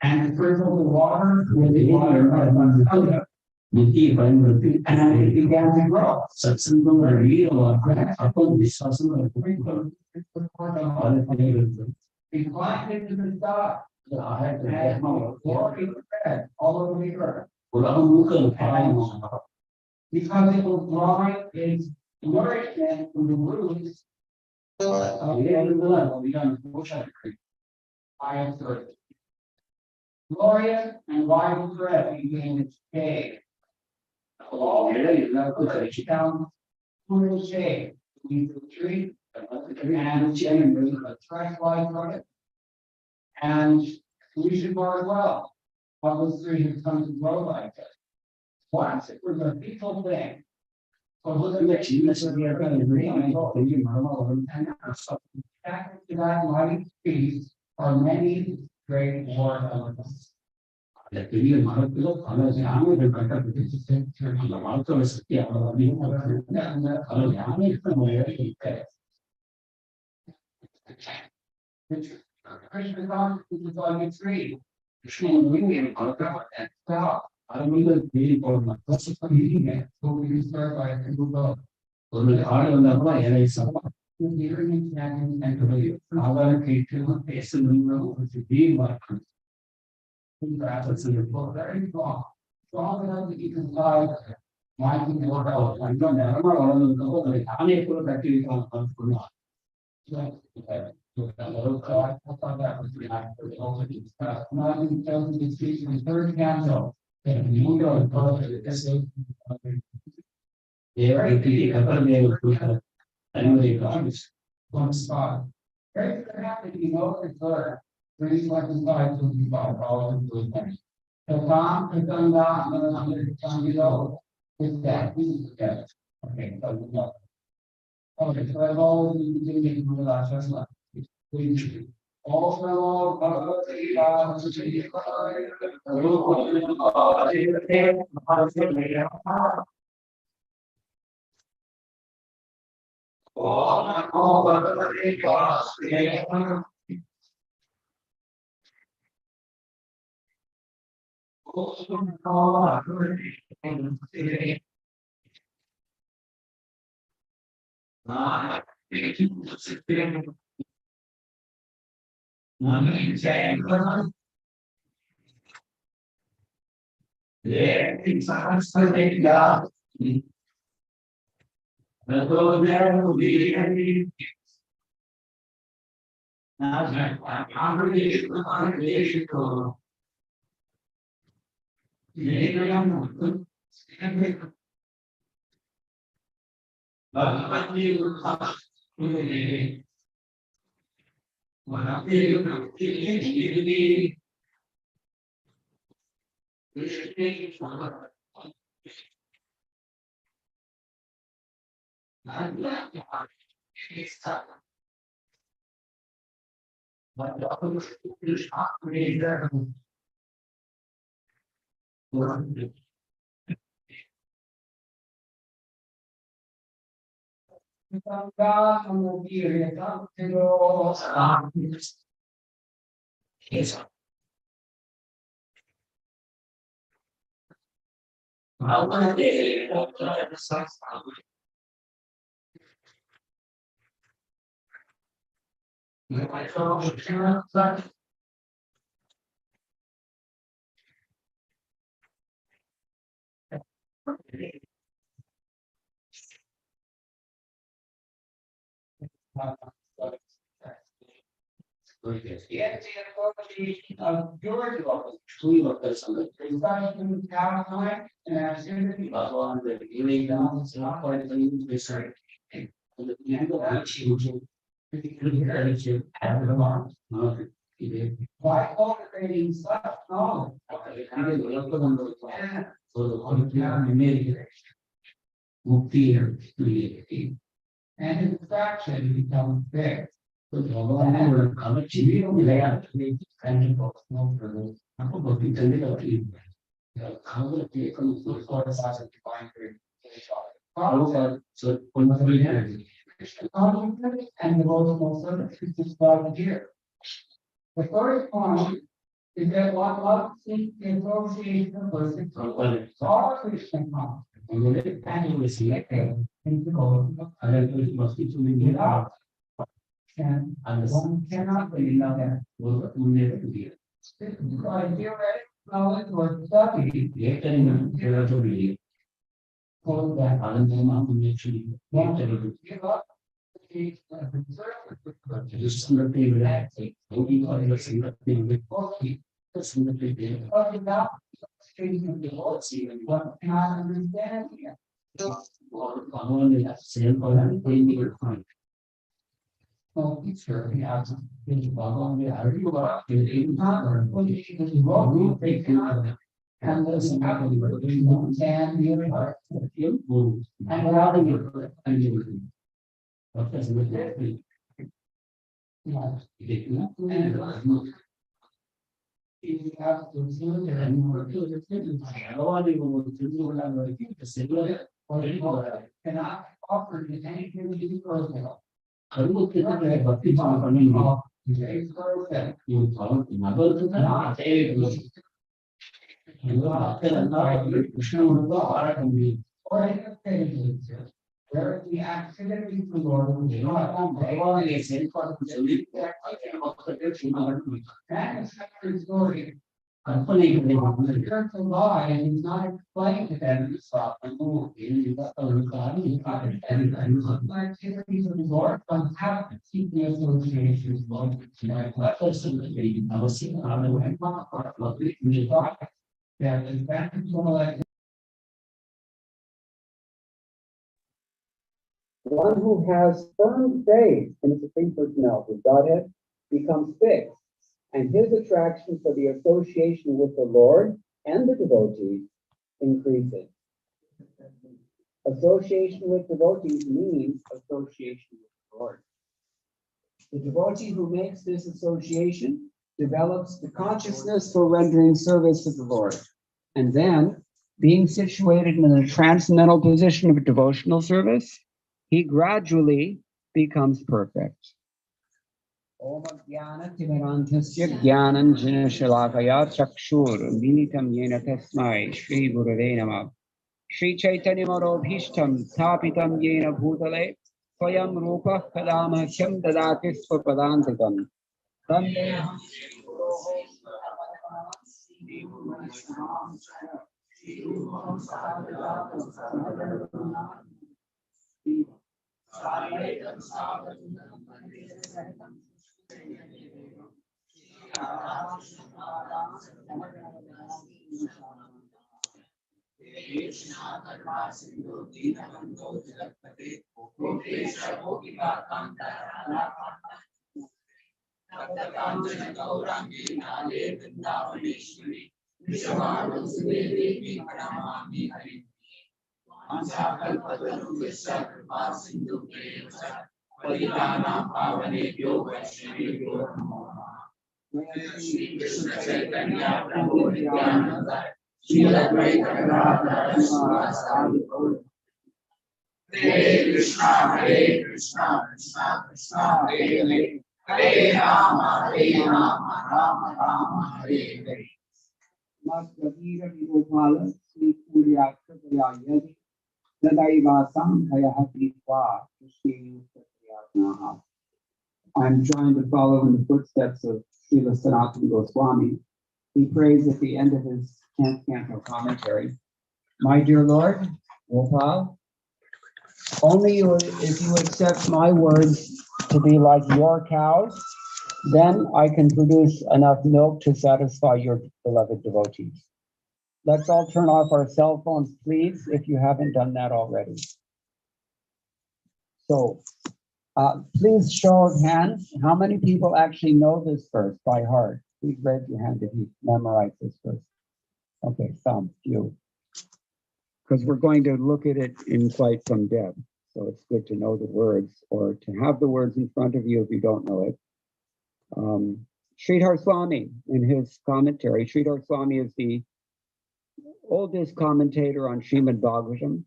And first of the water, with the water, Buddhi Bandhati, and it began to grow. Satsangam are real or upon Viswasam or inclined into the dark. I had to have my glory spread all over the earth. Because it was drawing its nourishment from the roots. I am thirsty. Glorious and wide spread became its shade. All down through the shade, beneath the tree, and generally a track line from it. And we should know as well, how those trees have come to grow like this. Once it was a peaceful thing. So look at the Jesus and we are going to read and back to that mighty peace are many great war elements. The period Maratho, others Yami, the better the Martha was Krishna is on its tree. Krishna and stop. I don't know the very important. What's the meaning there? So we start by a single dog. So the art of the play is somewhat. Hearing and to the other creature, face and window, which is being like. It's very strong. Strong enough that you can find mighty more out. I don't know. I'm able to actually come for not. So I thought that was the actor. Also, not in telling the speech in the third council. And you go and publish it. Yeah, I think I thought they were anyway, one spot. Very happy, you know, it's there. 325 to be $5 to the so Tom, it's done that, and then I'm going to tell you know, it's that piece together. Okay, so we know. Okay, so I've always been doing it last left. Also, By cultivating such knowledge, Mukti and his fraction becomes big. And the most service is described here. The first one is that what love seeks the association of persons all Christian concepts. And you see it in the goal and one cannot really know that will never be. Theoretic knowledge or study, for that actually give up the well, sure, we have some things about on the other you are in or when you walk, you take care and there's an apple and the other part and how do you and you what does it look like? Yeah, you have to do it and more to the I want to go or cannot offer you anything to do personal. Where the activity to Lord story. To lie and he's not explaining to them stop and move in the activities of the Lord from how to keep the associations long. One who has firm faith in the Supreme Personality of Godhead becomes fixed, and his attraction for the association with the Lord and the devotee increases. Association with devotees means association with the Lord. The devotee who makes this association develops the consciousness for rendering service to the Lord, and then, being situated in a transcendental position of devotional service, he gradually becomes perfect. Om Jnana Timirantasya Jnananjana Shalakaya Chakshur Militam Yena Tasmai Shri Gurave Namah Shri Chaitanya Marobhishtam Thapitam Yena Bhutale Swayam Rupa Kadamahyam Dadati Swapadantikam Vandeham Shri Guroho Hare Krishna, Krishna Krishna, Hare Hare Rama, Rama Rama, Hare Hare. Masravira Vinopala, Sri Puryakta Prayayadi, Nadaivasam Hayahati Kwa, Shri Satyanaha. I'm trying to follow in the footsteps of Srila Sanatana Goswami. He prays at the end of his 10th canto commentary, "My dear Lord, Gopal, only if you accept my words to be like your cows, then I can produce enough milk to satisfy your beloved devotees." Let's all turn off our cell phones, please, if you haven't done that already. So, please show of hands, how many people actually know this verse by heart? Please raise your hand if you memorize this verse. Okay, some, few. Because we're going to look at it in quite some depth. So it's good to know the words, or to have the words in front of you if you don't know it. Sridhar Swami, in his commentary, Sridhar Swami is the oldest commentator on Srimad Bhagavatam,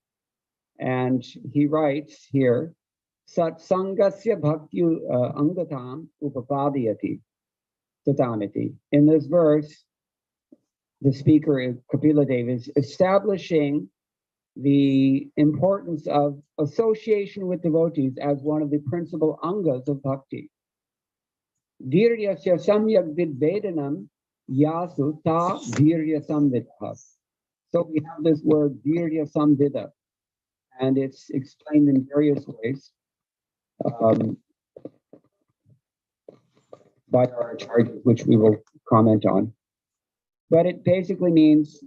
and he writes here, Satsangasya bhakti angatam upapadiyati tatamiti. In this verse, the speaker, Kapila Dev, is establishing the importance of association with devotees as one of the principal angas of bhakti. Dhiryasya samyak vidvedanam yasu ta dhirya samvidha. So we have this word dhirya samvidha, and it's explained in various ways by our acharyas, which we will comment on. But it basically means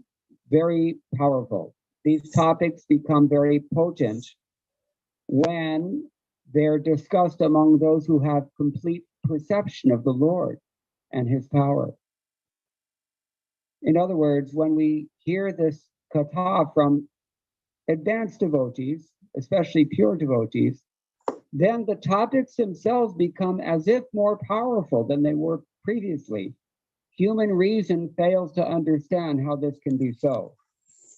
very powerful. These topics become very potent when they're discussed among those who have complete perception of the Lord and his power. In other words, when we hear this katha from advanced devotees, especially pure devotees, then the topics themselves become as if more powerful than they were previously. Human reason fails to understand how this can be so.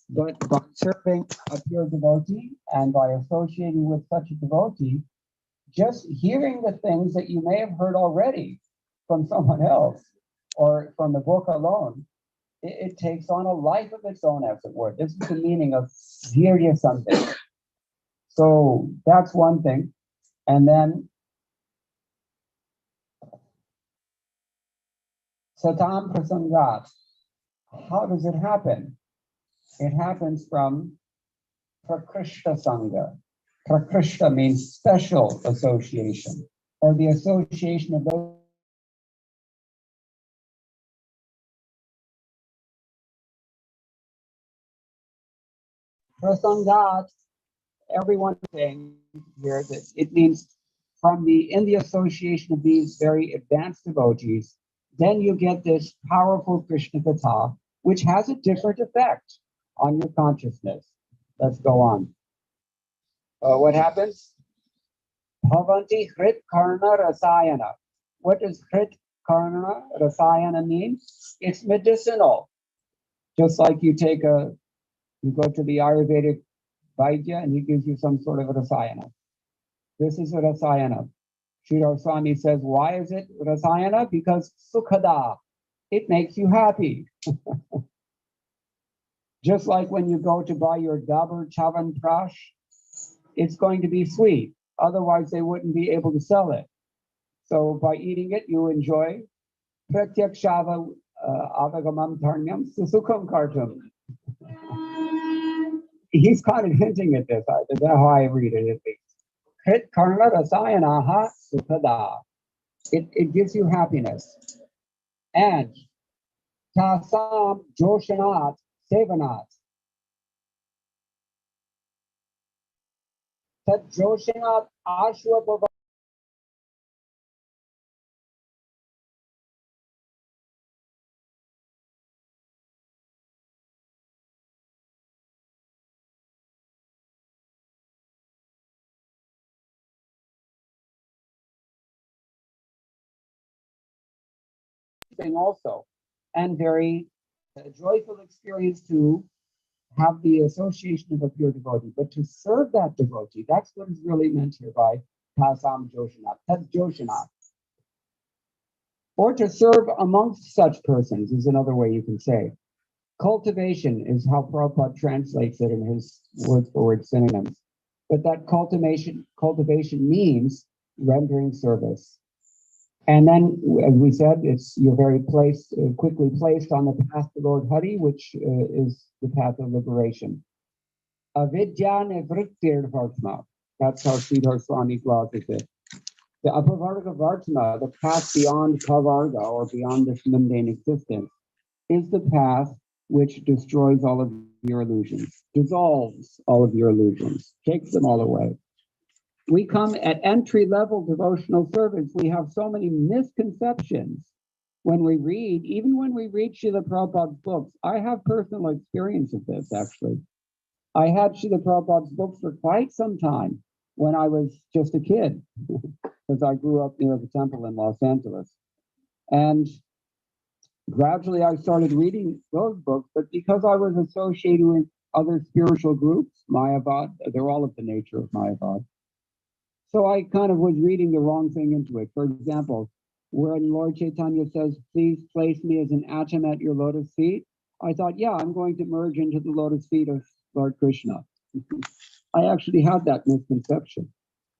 But by serving a pure devotee and by associating with such a devotee, just hearing the things that you may have heard already from someone else or from the book alone, it takes on a life of its own, as it were. This is the meaning of virya something. So that's one thing. And then satam prasangat. How does it happen? It happens from prakrishta sangha. Prakrishta means special association, or the association of those. Prasangat, everyone saying here that it means in the association of these very advanced devotees, then you get this powerful Krishna katha, which has a different effect on your consciousness. Let's go on. What happens? Bhavanti hrit karna rasayana. What does hrit karna rasayana mean? It's medicinal. Just like you go to the Ayurvedic Vaidya and he gives you some sort of rasayana. This is a rasayana. Sridhar Swami says, why is it rasayana? Because sukhada, it makes you happy. Just like when you go to buy your Dabur Chavan Prash, it's going to be sweet. Otherwise, they wouldn't be able to sell it. So by eating it, you enjoy pratyakshava avagamam dharnyam susukham kartum. He's kind of hinting at this. That's how I read it, at least. Hrit karna rasayanaha sukhada. It gives you happiness. And tasam joshanat sevanat. Tat joshanat ashwa thing also, and very joyful experience to have the association of a pure devotee, but to serve that devotee, that's what is really meant here by Tasam Joshanat. That's Joshanat. Or to serve amongst such persons is another way you can say. Cultivation is how Prabhupada translates it in his word-for-word synonyms. But that cultivation means rendering service. And then, as we said, you're very quickly placed on the path to Lord Hari, which is the path of liberation. Avidya Nivrittir Vartma. That's how Sridhar Swami glosses it. The Apavarga Vartma, the path beyond Pavarga, or beyond this mundane existence, is the path which destroys all of your illusions, dissolves all of your illusions, takes them all away. We come at entry-level devotional service. We have so many misconceptions when we read, even when we read Srila Prabhupada's books. I have personal experience of this, actually. I had Srila Prabhupada's books for quite some time when I was just a kid, because I grew up near the temple in Los Angeles. And gradually I started reading those books, but because I was associated with other spiritual groups, Mayavad, they're all of the nature of Mayavad. So I kind of was reading the wrong thing into it. For example, when Lord Chaitanya says, please place me as an atom at your lotus feet, I thought, yeah, I'm going to merge into the lotus feet of Lord Krishna. I actually had that misconception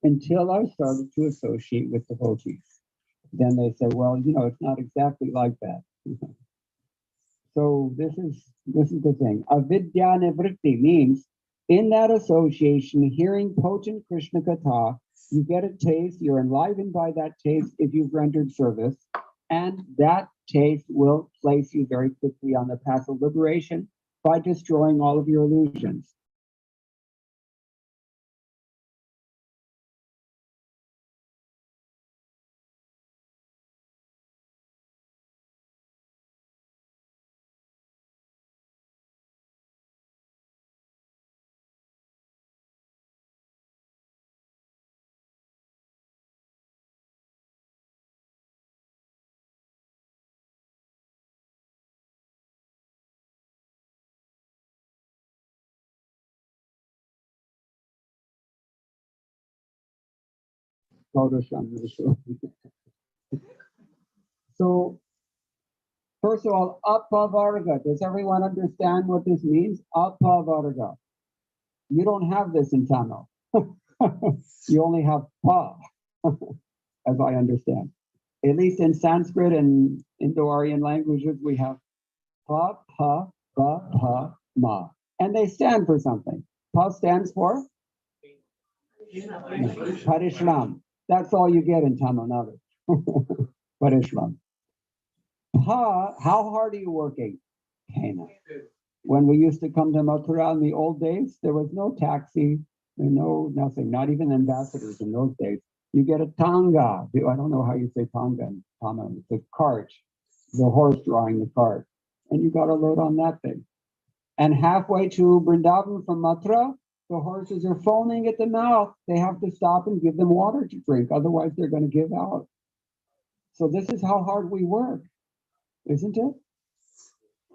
until I started to associate with devotees. Then they say, well, it's not exactly like that. So this is the thing. Avidya nivritti means in that association, hearing potent Krishna Katha, you get a taste, you're enlivened by that taste if you've rendered service, and that taste will place you very quickly on the path of liberation by destroying all of your illusions. So, first of all, apavarga. Does everyone understand what this means? Apavarga. You don't have this in Tamil. You only have pa, as I understand. At least in Sanskrit and Indo-Aryan languages, we have pa, pa, ba, pa, ma. And they stand for something. Pa stands for Parishram. That's all you get in Tamil Nadu. Parishram. Pa, how hard are you working? Pena. When we used to come to Mathura in the old days, there was no taxi, no nothing, not even ambassadors in those days. You get a tanga. I don't know how you say tanga in Tamil. It's a cart, the horse drawing the cart. And you got to load on that thing. And halfway to Vrindavan from Mathura, the horses are foaming at the mouth. They have to stop and give them water to drink. Otherwise, they're going to give out. So this is how hard we work, isn't it?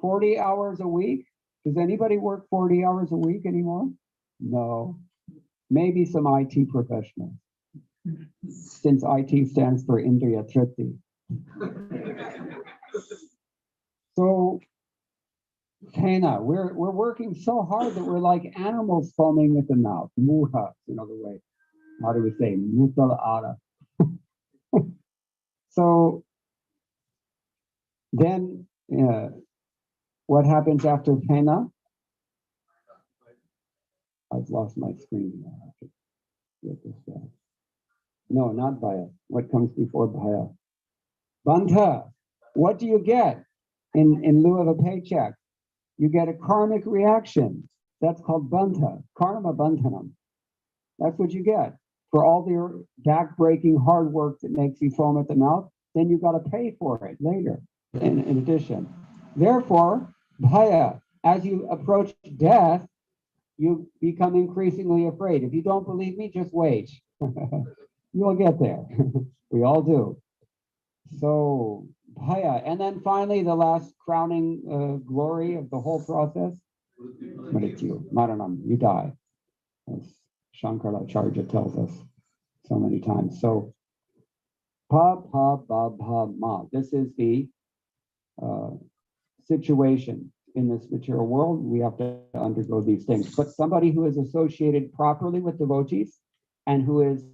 40 hours a week. Does anybody work 40 hours a week anymore? No. Maybe some IT professionals, since IT stands for Indriya Tripti. So, Hena, we're working so hard that we're like animals foaming at the mouth. Muha, the way. How do we say? Mutal ara. So then what happens after Hena? I've lost my screen. I have to get this back. No, not Bhaya. What comes before Bhaya? Bantha. What do you get in lieu of a paycheck? You get a karmic reaction. That's called Bantha, karma bandhanam. That's what you get. For all your back-breaking hard work that makes you foam at the mouth, then you got to pay for it later, in addition. Therefore, Bhaya, as you approach death, you become increasingly afraid. If you don't believe me, just wait. You'll get there. We all do. So, Bhaya. And then finally, the last crowning glory of the whole process, Mrityu, Maranam, you die. As Shankaracharya tells us so many times. So, Pa, Pa, Ba, Ba, Ma. This is the situation in this material world. We have to undergo these things. But somebody who is associated properly with devotees and who has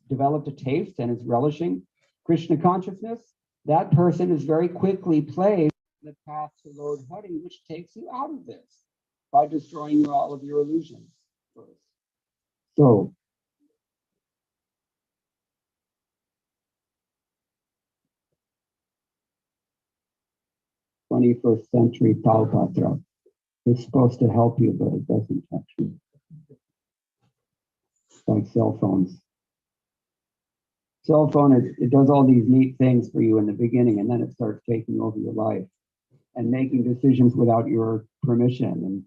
developed a taste and is relishing Krishna consciousness, that person is very quickly placed on the path to Lord Hari, which takes you out of this by destroying all of your illusions first. So, 21st century Talpatra is supposed to help you, but it doesn't actually. It's like cell phones. Cell phone, it does all these neat things for you in the beginning, and then it starts taking over your life and making decisions without your permission. And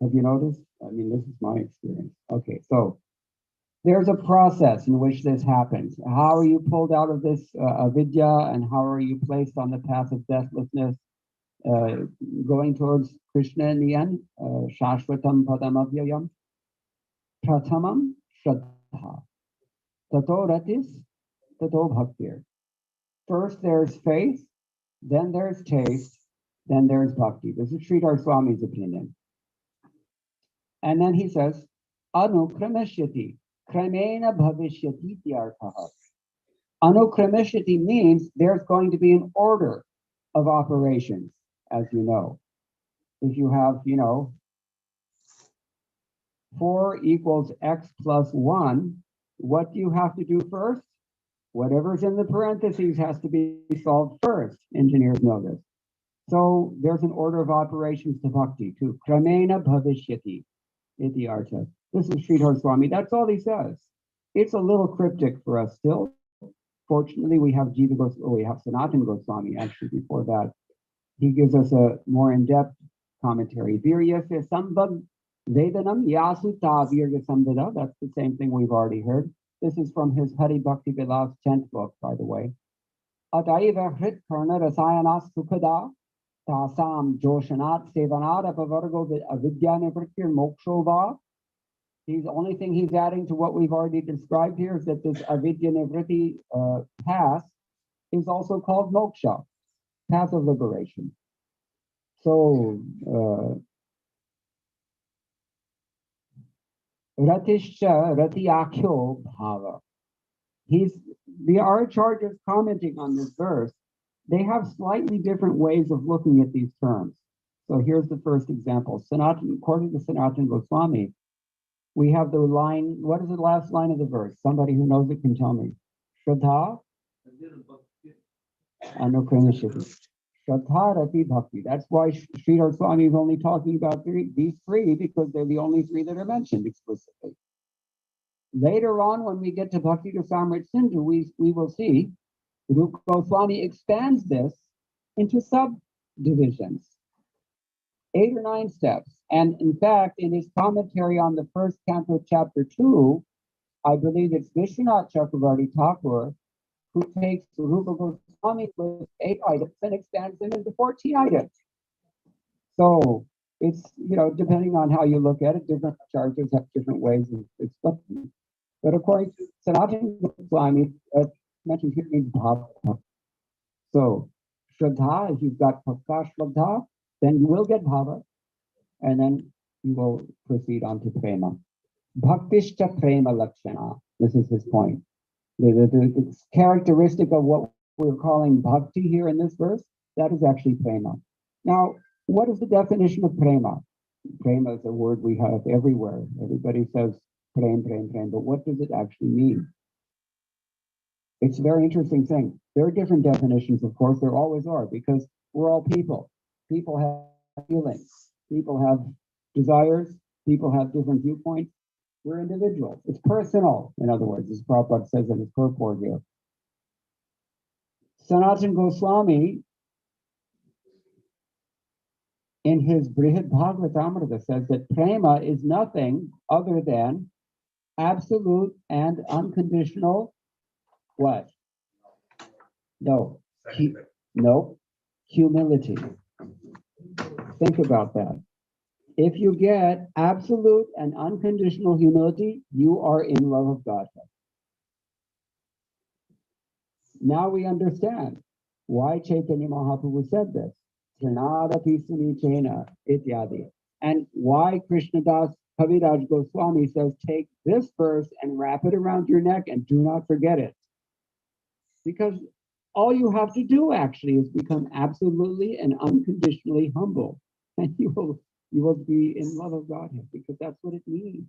have you noticed? I mean, this is my experience. Okay, so there's a process in which this happens. How are you pulled out of this avidya, and how are you placed on the path of deathlessness, going towards Krishna in the end? Shashvatam padamavyayam. Pratamam shraddha. Tato ratis, tato bhaktir. First there's faith, then there's taste, then there's bhakti. This is Sridhar Swami's opinion. And then he says, Anukrameshyati, kramena bhavishyati tyarthaha. Anukrameshyati means there's going to be an order of operations, as you know. If you have, 4 equals x plus 1, what do you have to do first? Whatever's in the parentheses has to be solved first. Engineers know this. So there's an order of operations to bhakti, to kramena bhavishyati iti artha. This is Sridhar Swami. That's all he says. It's a little cryptic for us still. Fortunately, we have Sanatana Goswami actually before that. He gives us a more in-depth commentary. Viryasya sambhag vedanam yasuta virya sambhada. That's the same thing we've already heard. This is from his Hari Bhakti Vilas 10th book, by the way. Ataiva hrit karna rasayanas sukhada tasam joshanat sevanat apavargo avidya nivritir mokshova. The only thing he's adding to what we've already described here is that this avidya nivriti path is also called moksha, path of liberation. So, Ratishcha Ratiakhyo Bhava. The Aracharya is commenting on this verse. They have slightly different ways of looking at these terms. So here's the first example. According to Sanatana Goswami, we have the line, what is the last line of the verse? Somebody who knows it can tell me. Shraddha Anukrameshyati. Shraddha Rati Bhakti. That's why Sridhar Swami is only talking about these 3 because they're the only 3 that are mentioned explicitly. Later on, when we get to Bhakti Rasamrita Sindhu, we will see Rupa Goswami expands this into subdivisions, 8 or 9 steps. And in fact, in his commentary on the first canto, chapter 2, I believe it's Vishwanath Chakravarti Thakur who takes Rupa Goswami with 8 items and expands them into 14 items. So it's, depending on how you look at it, different charges have different ways of explaining. But according to Sanatana Goswami, mentioned here means bhava. So Shraddha, if you've got Pakka Shraddha, then you will get bhava, and then you will proceed on to prema. Bhaktishcha prema lakshana. This is his point. The characteristic of what we're calling bhakti here in this verse, that is actually prema. Now, what is the definition of prema? Prema is a word we have everywhere. Everybody says prem, prem, prem, but what does it actually mean? It's a very interesting thing. There are different definitions, of course, there always are, because we're all people. People have feelings. People have desires. People have different viewpoints. We're individuals. It's personal, in other words, as Prabhupada says in his purport here. Sanatana Goswami, in his Brihad Bhagavatamrita, says that prema is nothing other than absolute and unconditional what? No. No. Humility. Think about that. If you get absolute and unconditional humility, you are in love of God. Now we understand why Chaitanya Mahaprabhu said this. And why Krishnadas Kaviraj Goswami says, take this verse and wrap it around your neck and do not forget it. Because all you have to do actually is become absolutely and unconditionally humble, and you will be in love of Godhead, because that's what it means,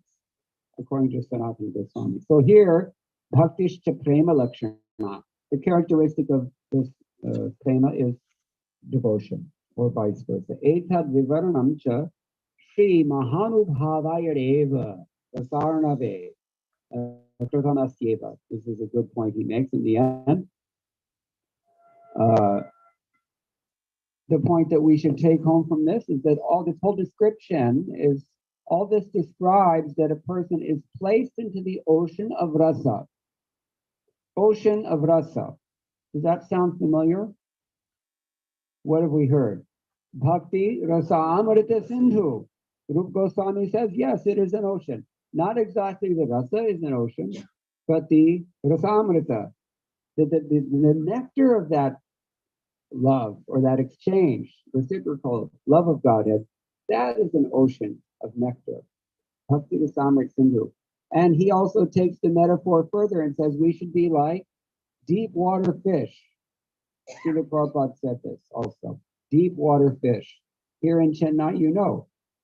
according to Sanatana Goswami. So here, bhaktishcha prema lakshana, the characteristic of this prema is devotion, or vice versa. Etad vivaranam cha Shri Mahanubhavaya Deva Vasarnave Pratanasyeva. This is a good point he makes in the end. Uh, the point that we should take home from this is that all this whole description is, all this describes that a person is placed into the ocean of rasa. Ocean of rasa. Does that sound familiar? What have we heard? Bhakti rasa amrita sindhu. Rup Goswami says, yes, it is an ocean. Not exactly the rasa is an ocean, but the rasa amrita, the nectar of that love, or that exchange, reciprocal love of Godhead, that is an ocean of nectar. Bhakti Rasamrit Sindhu. And he also takes the metaphor further and says we should be like deep water fish. Srila Prabhupada said this also. Deep water fish. Here in Chennai,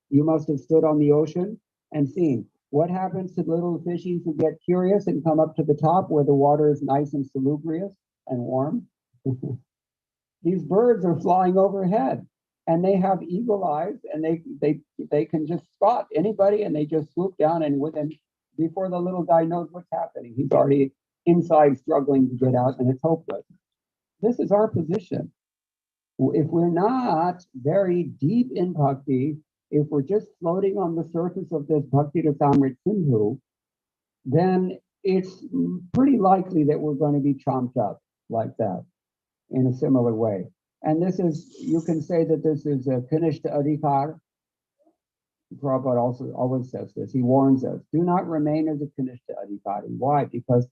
you must have stood on the ocean and seen what happens to the little fishies who get curious and come up to the top where the water is nice and salubrious and warm. These birds are flying overhead, and they have eagle eyes, and they can just spot anybody, and they just swoop down, and before the little guy knows what's happening, he's already inside struggling to get out, and it's hopeless. This is our position. If we're not very deep in bhakti, if we're just floating on the surface of this Bhakti Rasamrit Sindhu, then it's pretty likely that we're going to be chomped up like that in a similar way. And this is, you can say that this is a Kanishta Adhikar. Prabhupada also always says this. He warns us, do not remain as a Kanishta Adhikari. Why? Because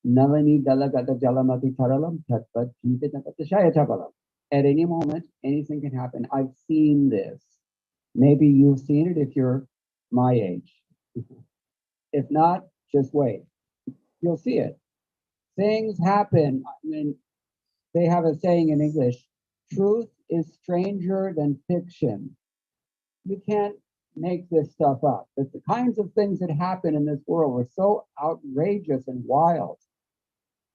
Nalani Dalagata Jalamati Taralam Tatpat Shayatabalam. At any moment, anything can happen. I've seen this. Maybe you've seen it if you're my age. If not, just wait. You'll see it. Things happen. I mean, they have a saying in English, truth is stranger than fiction. You can't make this stuff up. But the kinds of things that happen in this world are so outrageous and wild.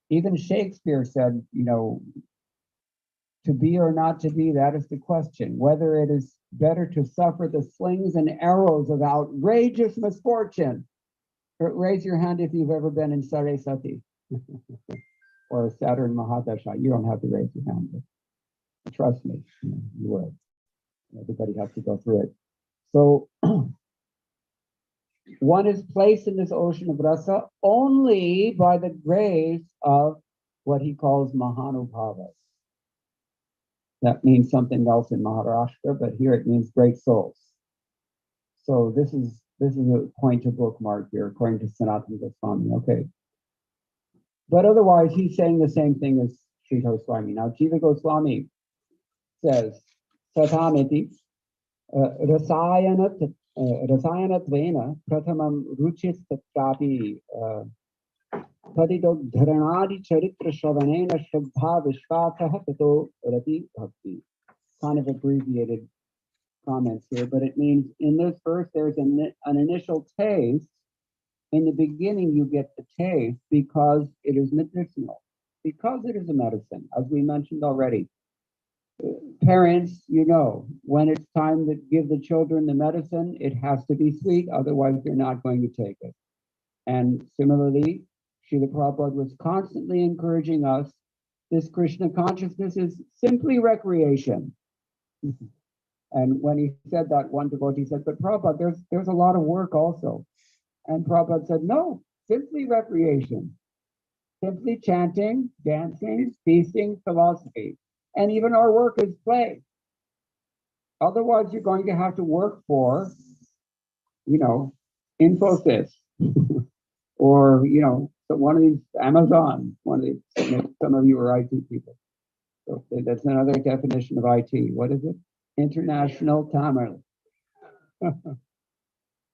Even Shakespeare said, to be or not to be, that is the question. Whether it is better to suffer the slings and arrows of outrageous misfortune. Raise your hand if you've ever been in Sarasati or Saturn Mahadasha. You don't have to raise your hand, but trust me, you will. Everybody has to go through it. So one is placed in this ocean of rasa only by the grace of what he calls Mahanubhavas. That means something else in Maharashtra, but here it means great souls. So this is a point to bookmark here, according to Sanatana Goswami. Okay. But otherwise, he's saying the same thing as Sri Goswami. Now, Jiva Goswami says, Satamiti, Rasayanat Rasayanat Prathamam Ruchis Tatrapi Padidog Dharanadi Charitra Shravanena Shraddha Vishwatha Tato Rati Bhakti. Kind of abbreviated comments here, but it means in this verse there's an initial taste. In the beginning, you get the taste because it is medicinal, because it is a medicine, as we mentioned already. Parents, when it's time to give the children the medicine, it has to be sweet, otherwise they're not going to take it. And similarly, Srila Prabhupada was constantly encouraging us, this Krishna consciousness is simply recreation. And when he said that, one devotee said, but Prabhupada, there's a lot of work also. And Prabhupada said, no, simply recreation. Simply chanting, dancing, feasting, philosophy. And even our work is play. Otherwise, you're going to have to work for, Infosys. Or, one of these, Amazon, some of you are IT people. So that's another definition of IT. What is it? International Tamil.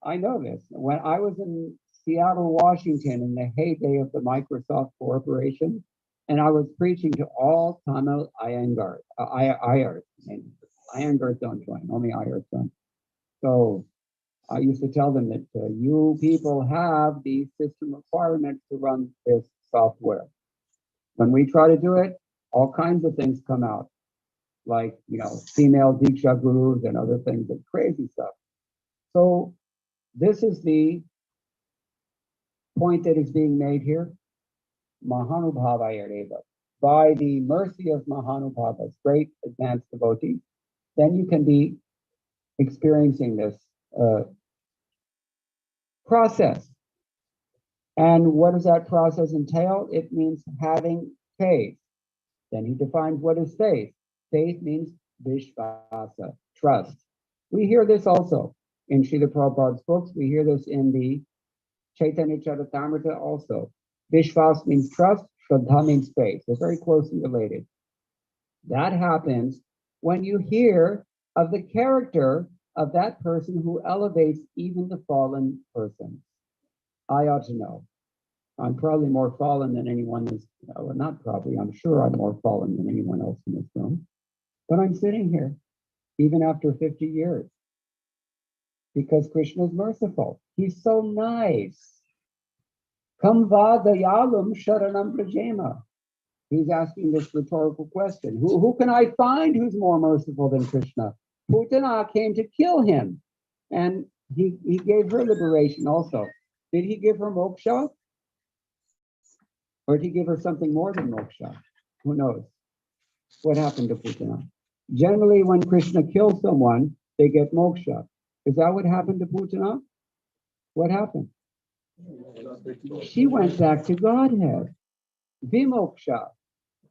I know this. When I was in Seattle, Washington, in the heyday of the Microsoft Corporation, And I was preaching to all Tamil Iyengar, Iyers. Iyengars don't join, only Iyers join. So I used to tell them that you people have these system requirements to run this software. When we try to do it, all kinds of things come out, like, female Diksha gurus and other things, and crazy stuff. So this is the point that is being made here. Mahanubhavayareva. By the mercy of Mahanubhavas, great advanced devotees, then you can be experiencing this process. And what does that process entail? It means having faith. Then he defines what is faith. Faith means vishvasa, trust. We hear this also in Srila Prabhupada's books. We hear this in the Chaitanya Charitamrita also. Vishvas means trust, Shraddha means faith. They're very closely related. That happens when you hear of the character of that person who elevates even the fallen person. I ought to know. I'm probably more fallen than anyone is, well, not probably, I'm sure I'm more fallen than anyone else in this room. But I'm sitting here, even after 50 years, because Krishna is merciful. He's so nice. Kam va dayalum sharanam prajema. He's asking this rhetorical question. Who can I find who's more merciful than Krishna? Putana came to kill him. And he gave her liberation also. Did he give her moksha? Or did he give her something more than moksha? Who knows? What happened to Putana? Generally, when Krishna kills someone, they get moksha. Is that what happened to Putana? What happened? She went back to Godhead. Vimoksha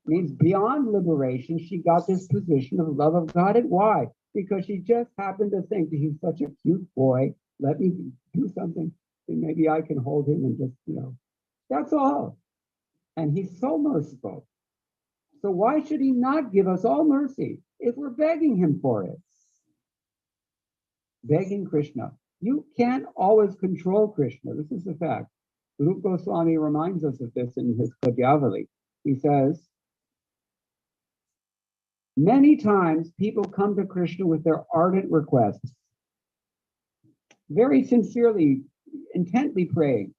means beyond liberation. She got this position of love of God. And why? Because she just happened to think that he's such a cute boy. Let me do something. And maybe I can hold him and just, that's all. And he's so merciful. So why should he not give us all mercy if we're begging him for it? Begging Krishna. You can't always control Krishna. This is the fact. Rupa Goswami reminds us of this in his Kadyavali. He says, many times people come to Krishna with their ardent requests, very sincerely, intently praying,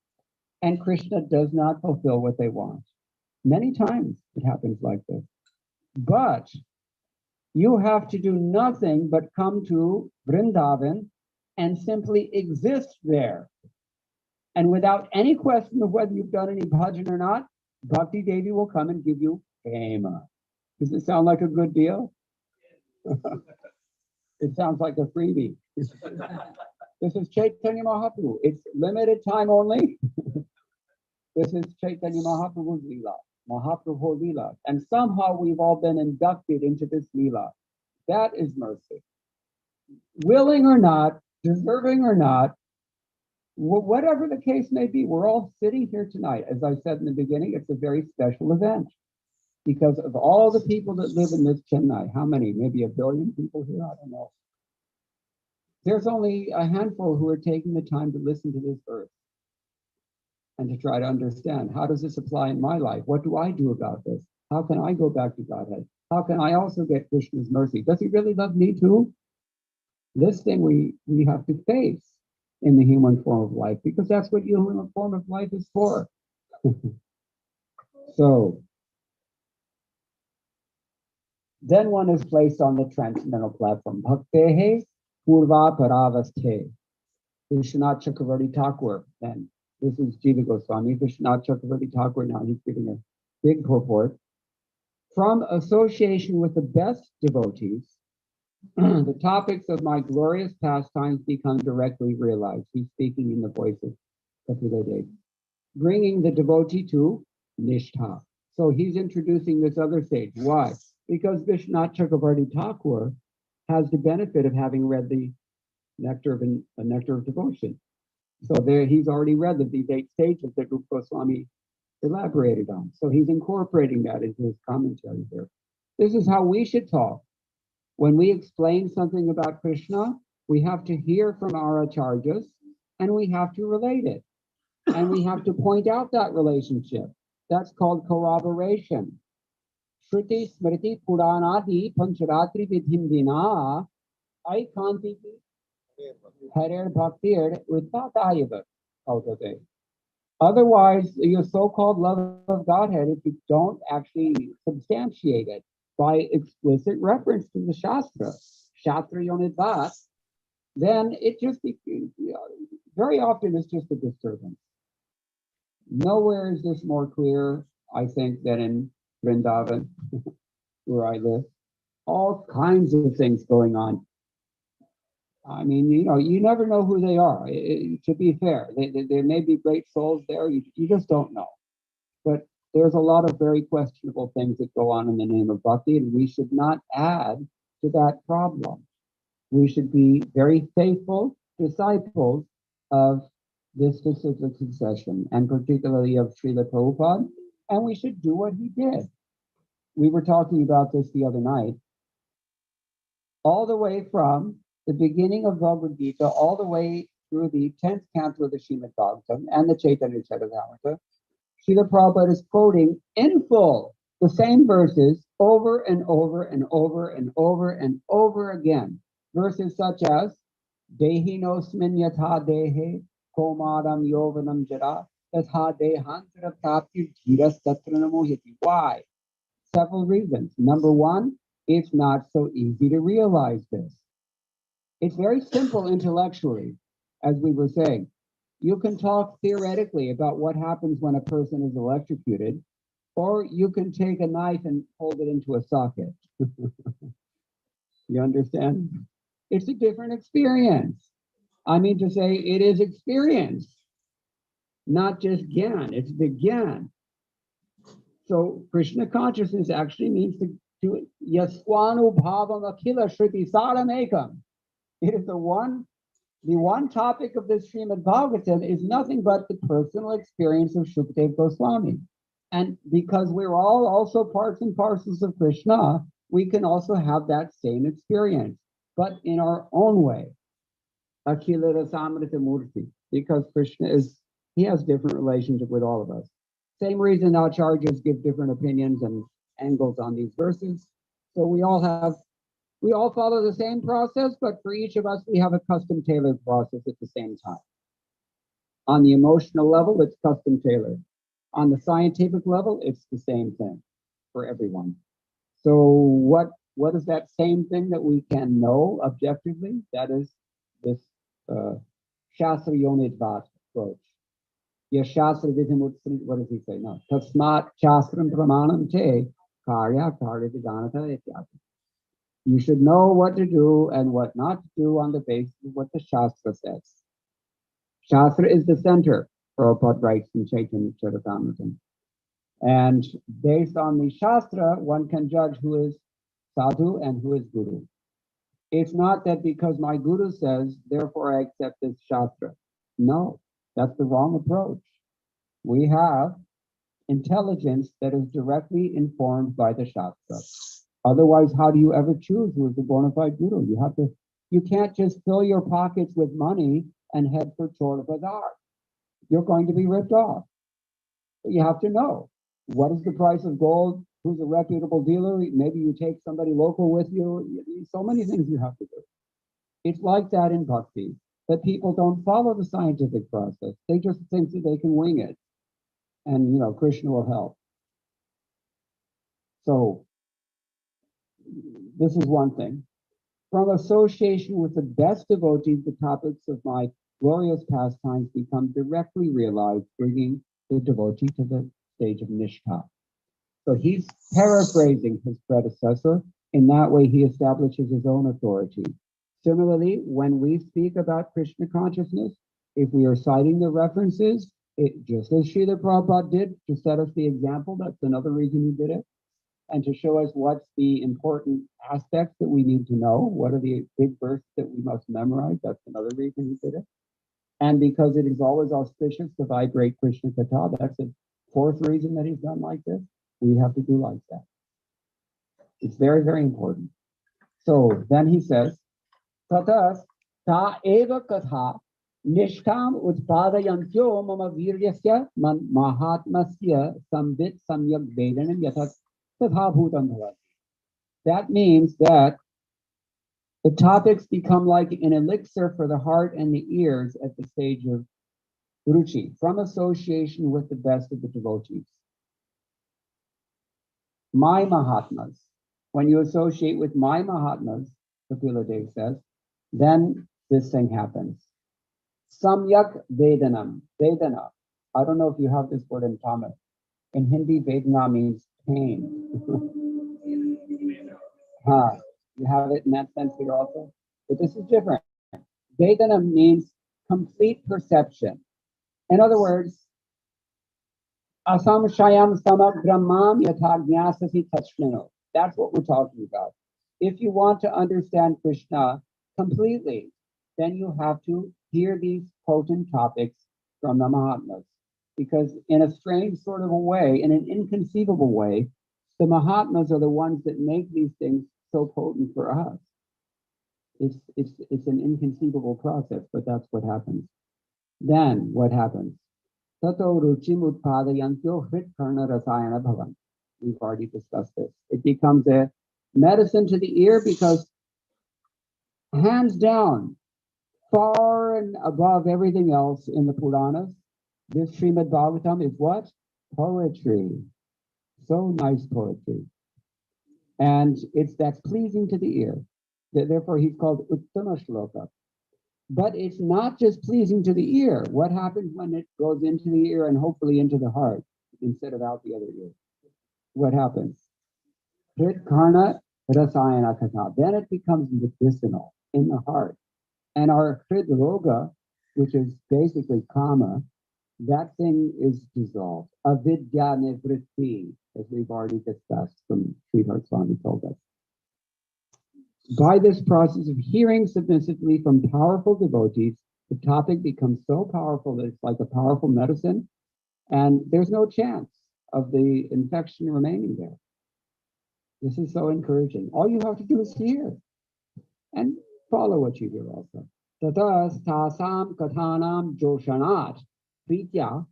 and Krishna does not fulfill what they want. Many times it happens like this. But you have to do nothing but come to Vrindavan and simply exist there. And without any question of whether you've done any bhajan or not, Bhakti Devi will come and give you prema. Does it sound like a good deal? It sounds like a freebie. This is Chaitanya Mahaprabhu. It's limited time only. This is Chaitanya Mahaprabhu's Leela, Mahaprabhu Leela. And somehow we've all been inducted into this Leela. That is mercy. Willing or not, deserving or not, whatever the case may be, we're all sitting here tonight. As I said in the beginning, it's a very special event. Because of all the people that live in this Chennai, how many? Maybe 1 billion people here? I don't know. There's only a handful who are taking the time to listen to this verse and to try to understand, how does this apply in my life? What do I do about this? How can I go back to Godhead? How can I also get Krishna's mercy? Does he really love me too? This thing we have to face in the human form of life, because that's what human form of life is for. So, then one is placed on the transcendental platform. Bhaktehe Purva Paravasthe. Vishwanath Chakravarti Thakur. And this is Jiva Goswami. Vishwanath Chakravarti Thakur, now he's giving a big purport. From association with the best devotees, the topics of my glorious pastimes become directly realized. He's speaking in the voice of Kapila Dev, bringing the devotee to Nishtha. So he's introducing this other stage. Why? Because Vishwanath Chakravarti Thakur has the benefit of having read the Nectar of Devotion. So there, he's already read these 8 stages that Rupa Goswami elaborated on. So he's incorporating that into his commentary here. This is how we should talk. When we explain something about Krishna, we have to hear from our acharyas, and we have to relate it. And we have to point out that relationship. That's called corroboration. Shruti Smriti Puranadi Pancharatri Vidhindina Aikanti Harer Bhaktir Uttatayava. Otherwise, your so-called love of Godhead, if you don't actually substantiate it by explicit reference to the Shastra, Shastra Yonidvat, then it just very often it's just a disturbance. Nowhere is this more clear, I think, than in Vrindavan, where I live. All kinds of things going on. I mean, you never know who they are. To be fair, there may be great souls there. You just don't know. But there's a lot of very questionable things that go on in the name of bhakti, and we should not add to that problem. We should be very faithful disciples of this specific succession, and particularly of Srila Prabhupada, and we should do what he did. We were talking about this the other night. All the way from the beginning of Bhagavad Gita, all the way through the 10th canto of the Srimad Bhagavatam and the Chaitanya Charitamrita, Srila Prabhupada is quoting in full the same verses over and over and over and over and over again. Verses such as Dehi nosmin yatha dehe komadam yovanam jara yatha dehantara tapti dhiras tatra namohiti. Why? Several reasons. Number one, it's not so easy to realize this. It's very simple intellectually, as we were saying. You can talk theoretically about what happens when a person is electrocuted, or you can take a knife and hold it into a socket. You understand? It's a different experience. I mean to say, it is experience, not just gyan. It's the gyan. So Krishna consciousness actually means to yaswanu bhavam akila shruti saramekam. It is the one topic of this Srimad Bhagavatam is nothing but the personal experience of Shukdev Goswami. And because we're all also parts and parcels of Krishna, we can also have that same experience, but in our own way. Akila Rasamrita Murti, because Krishna he has different relationship with all of us. Same reason acharyas give different opinions and angles on these verses. So we all follow the same process, but for each of us, we have a custom tailored process at the same time. On the emotional level, it's custom tailored. On the scientific level, it's the same thing for everyone. So what is that same thing that we can know objectively? That is this Shastra Yonidvat approach. Shastra Vidhamutsan, what does he say? No. Tasmat Shastram Pramanam Te Karya Karya Vidanata Ityati. You should know what to do and what not to do on the basis of what the Shastra says. Shastra is the center, Prabhupada writes in Chaitanya Charitamrita. And based on the Shastra, one can judge who is sadhu and who is guru. It's not that because my guru says, therefore I accept this Shastra. No, that's the wrong approach. We have intelligence that is directly informed by the Shastra. Otherwise, how do you ever choose who is the bona fide guru? You can't just fill your pockets with money and head for Chor Bazar. You're going to be ripped off. You have to know what is the price of gold, who's a reputable dealer. Maybe you take somebody local with you. So many things you have to do. It's like that in bhakti, that people don't follow the scientific process. They just think that they can wing it. And, Krishna will help. So, this is one thing. From association with the best devotees, the topics of my glorious pastimes become directly realized, bringing the devotee to the stage of nishtha. So he's paraphrasing his predecessor. In that way, he establishes his own authority. Similarly, when we speak about Krishna consciousness, if we are citing the references, just as Srila Prabhupada did to set us the example, that's another reason he did it. And to show us what's the important aspects that we need to know. What are the big verses that we must memorize? That's another reason he did it. And because it is always auspicious to vibrate Krishna Katha, that's the fourth reason that he's done like this. We have to do like that. It's very, very important. So then he says, Tatas ta eva katha Nishkam utpadayantyo mama viryasya mahatmasya sambit samyak vedanam yatat tatha bhutam bhavati. That means that the topics become like an elixir for the heart and the ears at the stage of ruchi, from association with the best of the devotees. My Mahatmas. When you associate with my Mahatmas, Kapila Dev says, then this thing happens. Samyak Vedanam. Vedana. I don't know if you have this word in Tamil. In Hindi, Vedana means pain. You have it in that sense here also. But this is different. Vedana means complete perception. In other words, Asam Shayam Samagramam Yathagyasasi Tachnano. That's what we're talking about. If you want to understand Krishna completely, then you have to hear these potent topics from the Mahatmas. Because in a strange sort of a way, in an inconceivable way, the Mahatmas are the ones that make these things so potent for us. It's an inconceivable process, but that's what happens. Then what happens? Tato ruchim utpadayantyo hrit karna rasayana bhavan. We've already discussed this. It becomes a medicine to the ear because, hands down, far and above everything else in the Puranas, this Srimad Bhagavatam is what? Poetry. So nice poetry. And that's pleasing to the ear. Therefore, he's called Uttama Shloka. But it's not just pleasing to the ear. What happens when it goes into the ear and hopefully into the heart instead of out the other ear? What happens? Hrit karna rasayana katha. Then it becomes medicinal in the heart. And our hrid roga, which is basically kama, that thing is dissolved. Avidya nivritti, as we've already discussed, from Sridhar Swami told us. By this process of hearing submissively from powerful devotees, the topic becomes so powerful that it's like a powerful medicine, and there's no chance of the infection remaining there. This is so encouraging. All you have to do is hear and follow what you hear also. Tatas tasam kathanam joshanat pritya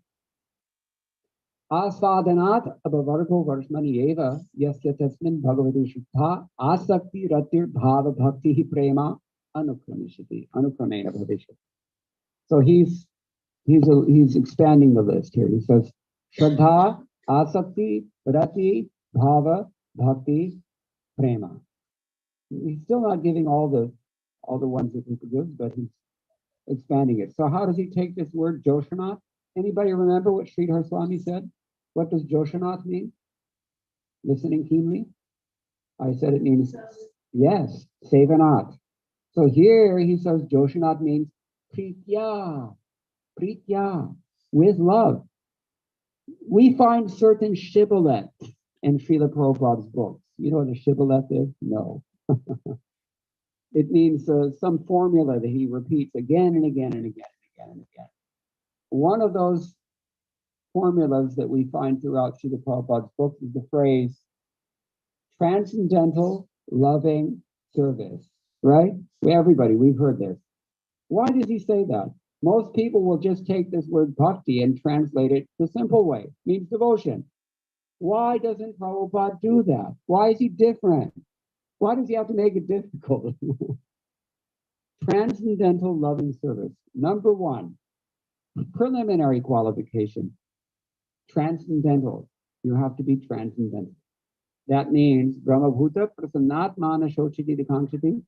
asvadanat abhavargo varshmani eva yasya tasmin bhagavati shuddha asakti ratir bhava bhakti prema anukramishati anukramena bhavishati. So he's expanding the list here. He says shraddha asakti rati bhava bhakti prema. He's still not giving all the ones that he gives, but he's expanding it. So how does he take this word Joshanat? Anybody remember what Sridhar Swami said? What does Joshanat mean? Listening keenly. I said it means, yes, Sevanat. So here he says Joshanat means pritya, with love. We find certain shibboleth in Srila Prabhupada's books. You know what a shibboleth is? No. It means some formula that he repeats again and again and again and again and again. One of those formulas that we find throughout Srila Prabhupada's books is the phrase transcendental loving service, right? Everybody, we've heard this. Why does he say that? Most people will just take this word bhakti and translate it the simple way. It means devotion. Why doesn't Prabhupada do that? Why is he different? Why does he have to make it difficult? Transcendental loving service. Number one, preliminary qualification. Transcendental. You have to be transcendental. That means Brahmabhuta prasannatmana shochiti dikanchati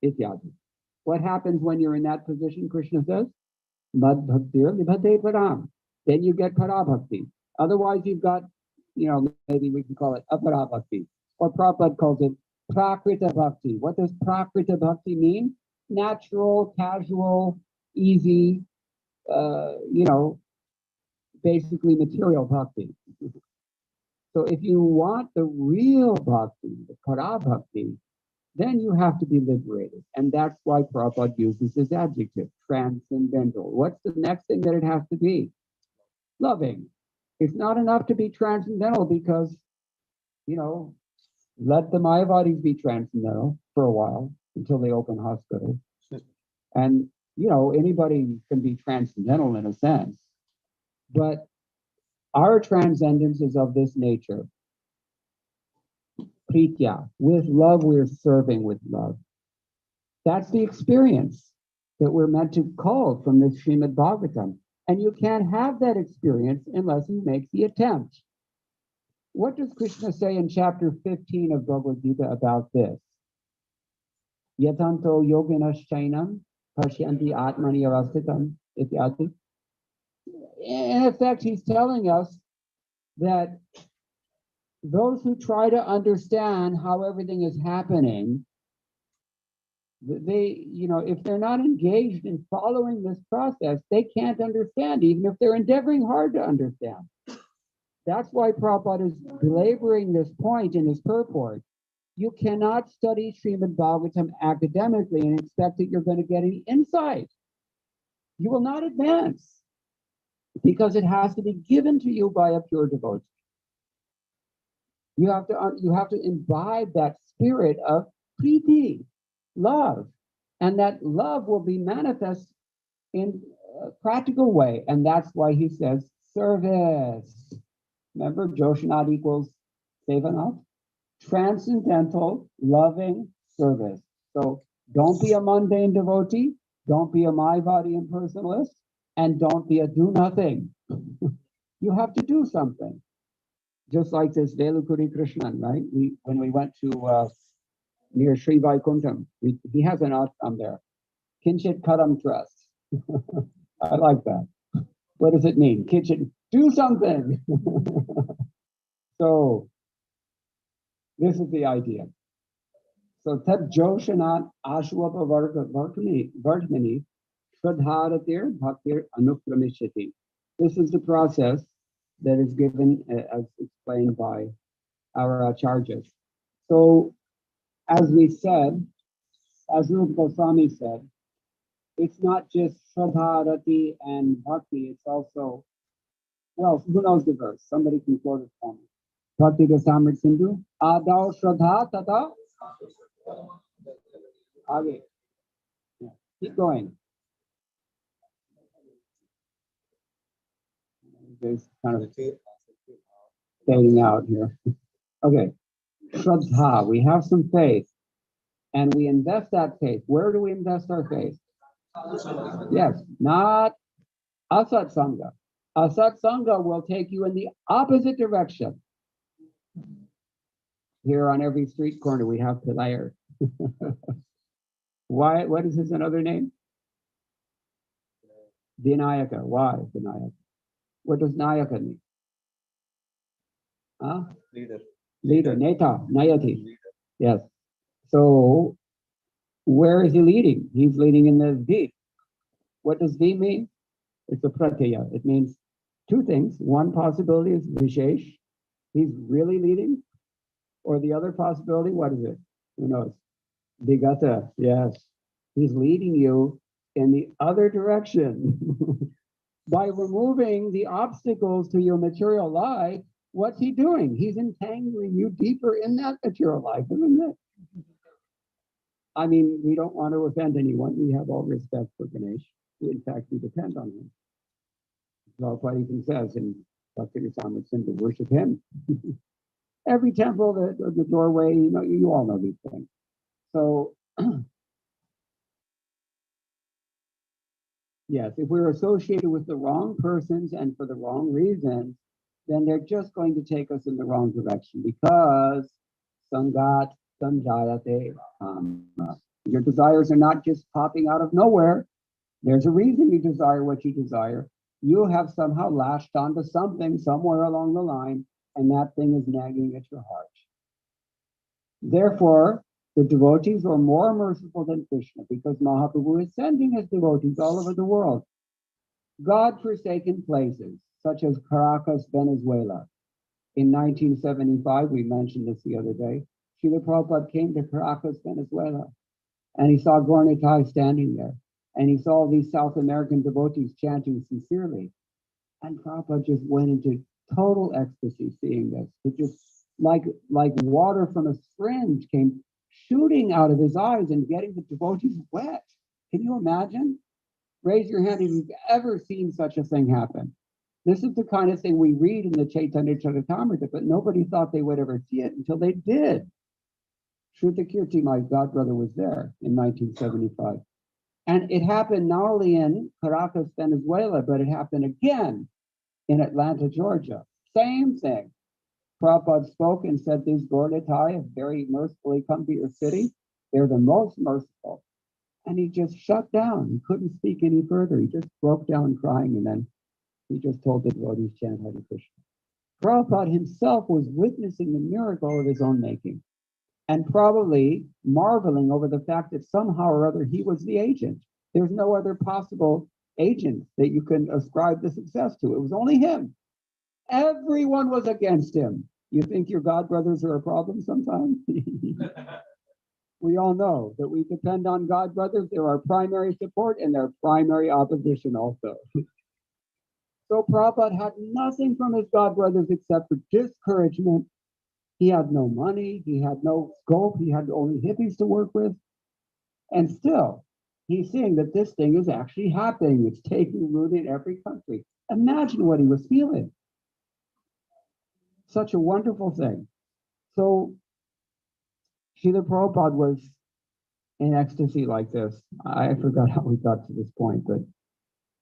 ityadi. What happens when you're in that position? Krishna says, mad bhaktir libhate param. Then you get parabhakti. Otherwise, you've got, maybe we can call it aparabhakti. Or Prabhupada calls it prakrita bhakti. What does prakrita bhakti mean? Natural, casual, easy, basically material bhakti. So if you want the real bhakti, the parabhakti, then you have to be liberated. And that's why Prabhupada uses this adjective, transcendental. What's the next thing that it has to be? Loving. It's not enough to be transcendental because, let the Mayavadis be transcendental for a while until they open hospitals. And Anybody can be transcendental in a sense, but our transcendence is of this nature. Pritya, with love, we're serving with love. That's the experience that we're meant to call from this Srimad Bhagavatam. And you can't have that experience unless you make the attempt. What does Krishna say in chapter 15 of Bhagavad Gita about this? Yatanto yoginaschainam pashyanti atmani arastitam ityati. In effect, he's telling us that those who try to understand how everything is happening, if they're not engaged in following this process, they can't understand, even if they're endeavoring hard to understand. That's why Prabhupada is belaboring this point in his purport. You cannot study Srimad Bhagavatam academically and expect that you're going to get any insight. You will not advance because it has to be given to you by a pure devotee. You have to imbibe that spirit of priti, love, and that love will be manifest in a practical way, and that's why he says service. Remember, Joshanat equals Sevanat, transcendental, loving service. So don't be a mundane devotee, don't be a Mayavadi impersonalist, and don't be a do-nothing. You have to do something. Just like this Velukuri Krishnan, right? When we went to near Sri Vaikuntham, he has an ashram there. Kinchit Karam Trust. I like that. What does it mean? Kinchit, do something. So this is the idea. So Tat Joshanat Ashwapa Vartmani Shraddharatir Bhaktir Anukramishati. This is the process that is given as explained by our acharyas. So as we said, as Rupa Goswami said, it's not just Shraddharati and Bhakti, it's also, well, who knows the verse? Somebody can quote it for me. Bhakti Rasamrit Sindhu, Adao Shraddha Tata. Age. Yeah. Keep going. There's kind of fading out here. Okay. Shraddha, we have some faith and we invest that faith. Where do we invest our faith? Yes, not Asat Sangha. Asat Sangha will take you in the opposite direction. Here on every street corner we have Pilayar. Why? What is his another name? Vinayaka. Why Vinayaka? What does Nayaka mean? Huh? Leader. Neta. Nayati. Yes. So where is he leading? He's leading in the V. What does V mean? It's a pratyaya. It means two things. One possibility is Vishesh. He's really leading. Or the other possibility, what is it? Who knows? Vigata. Yes. He's leading you in the other direction. By removing the obstacles to your material life, what's he doing? He's entangling you deeper in that material life, isn't it? I mean, we don't want to offend anyone. We have all respect for Ganesh. In fact, we depend on him. Prabhupada even says in Bhakti Rasamrita Sindhu, worship him. Every temple, the doorway, you all know these things. So, yes, if we're associated with the wrong persons and for the wrong reasons, then they're just going to take us in the wrong direction because Sangat Sanjayate. Your desires are not just popping out of nowhere. There's a reason you desire what you desire. You have somehow lashed onto something somewhere along the line, and that thing is nagging at your heart. Therefore, the devotees are more merciful than Krishna because Mahaprabhu is sending his devotees all over the world. God-forsaken places, such as Caracas, Venezuela. In 1975, we mentioned this the other day, Srila Prabhupada came to Caracas, Venezuela, and he saw Gornitai standing there, and he saw these South American devotees chanting sincerely. And Prabhupada just went into total ecstasy seeing this. It just, like water from a syringe, came shooting out of his eyes and getting the devotees wet. Can you imagine? Raise your hand if you've ever seen such a thing happen. This is the kind of thing we read in the Chaitanya Charitamrita, but nobody thought they would ever see it until they did. Shrutakirti, my godbrother, was there in 1975. And it happened not only in Caracas, Venezuela, but it happened again in Atlanta, Georgia. Same thing. Prabhupada spoke and said, these Gordatai have very mercifully come to your city. They're the most merciful. And he just shut down. He couldn't speak any further. He just broke down crying, and then he just told the devotees chant Hare Krishna. Prabhupada himself was witnessing the miracle of his own making and probably marveling over the fact that somehow or other he was the agent. There's no other possible agent that you can ascribe the success to. It was only him. Everyone was against him. You think your godbrothers are a problem sometimes? We all know that we depend on godbrothers. They're our primary support and their primary opposition also. So Prabhupada had nothing from his godbrothers except for discouragement. He had no money, he had no scope, he had only hippies to work with. And still, he's seeing that this thing is actually happening. It's taking root in every country. Imagine what he was feeling. Such a wonderful thing. So Srila Prabhupada was in ecstasy like this. I forgot how we got to this point, but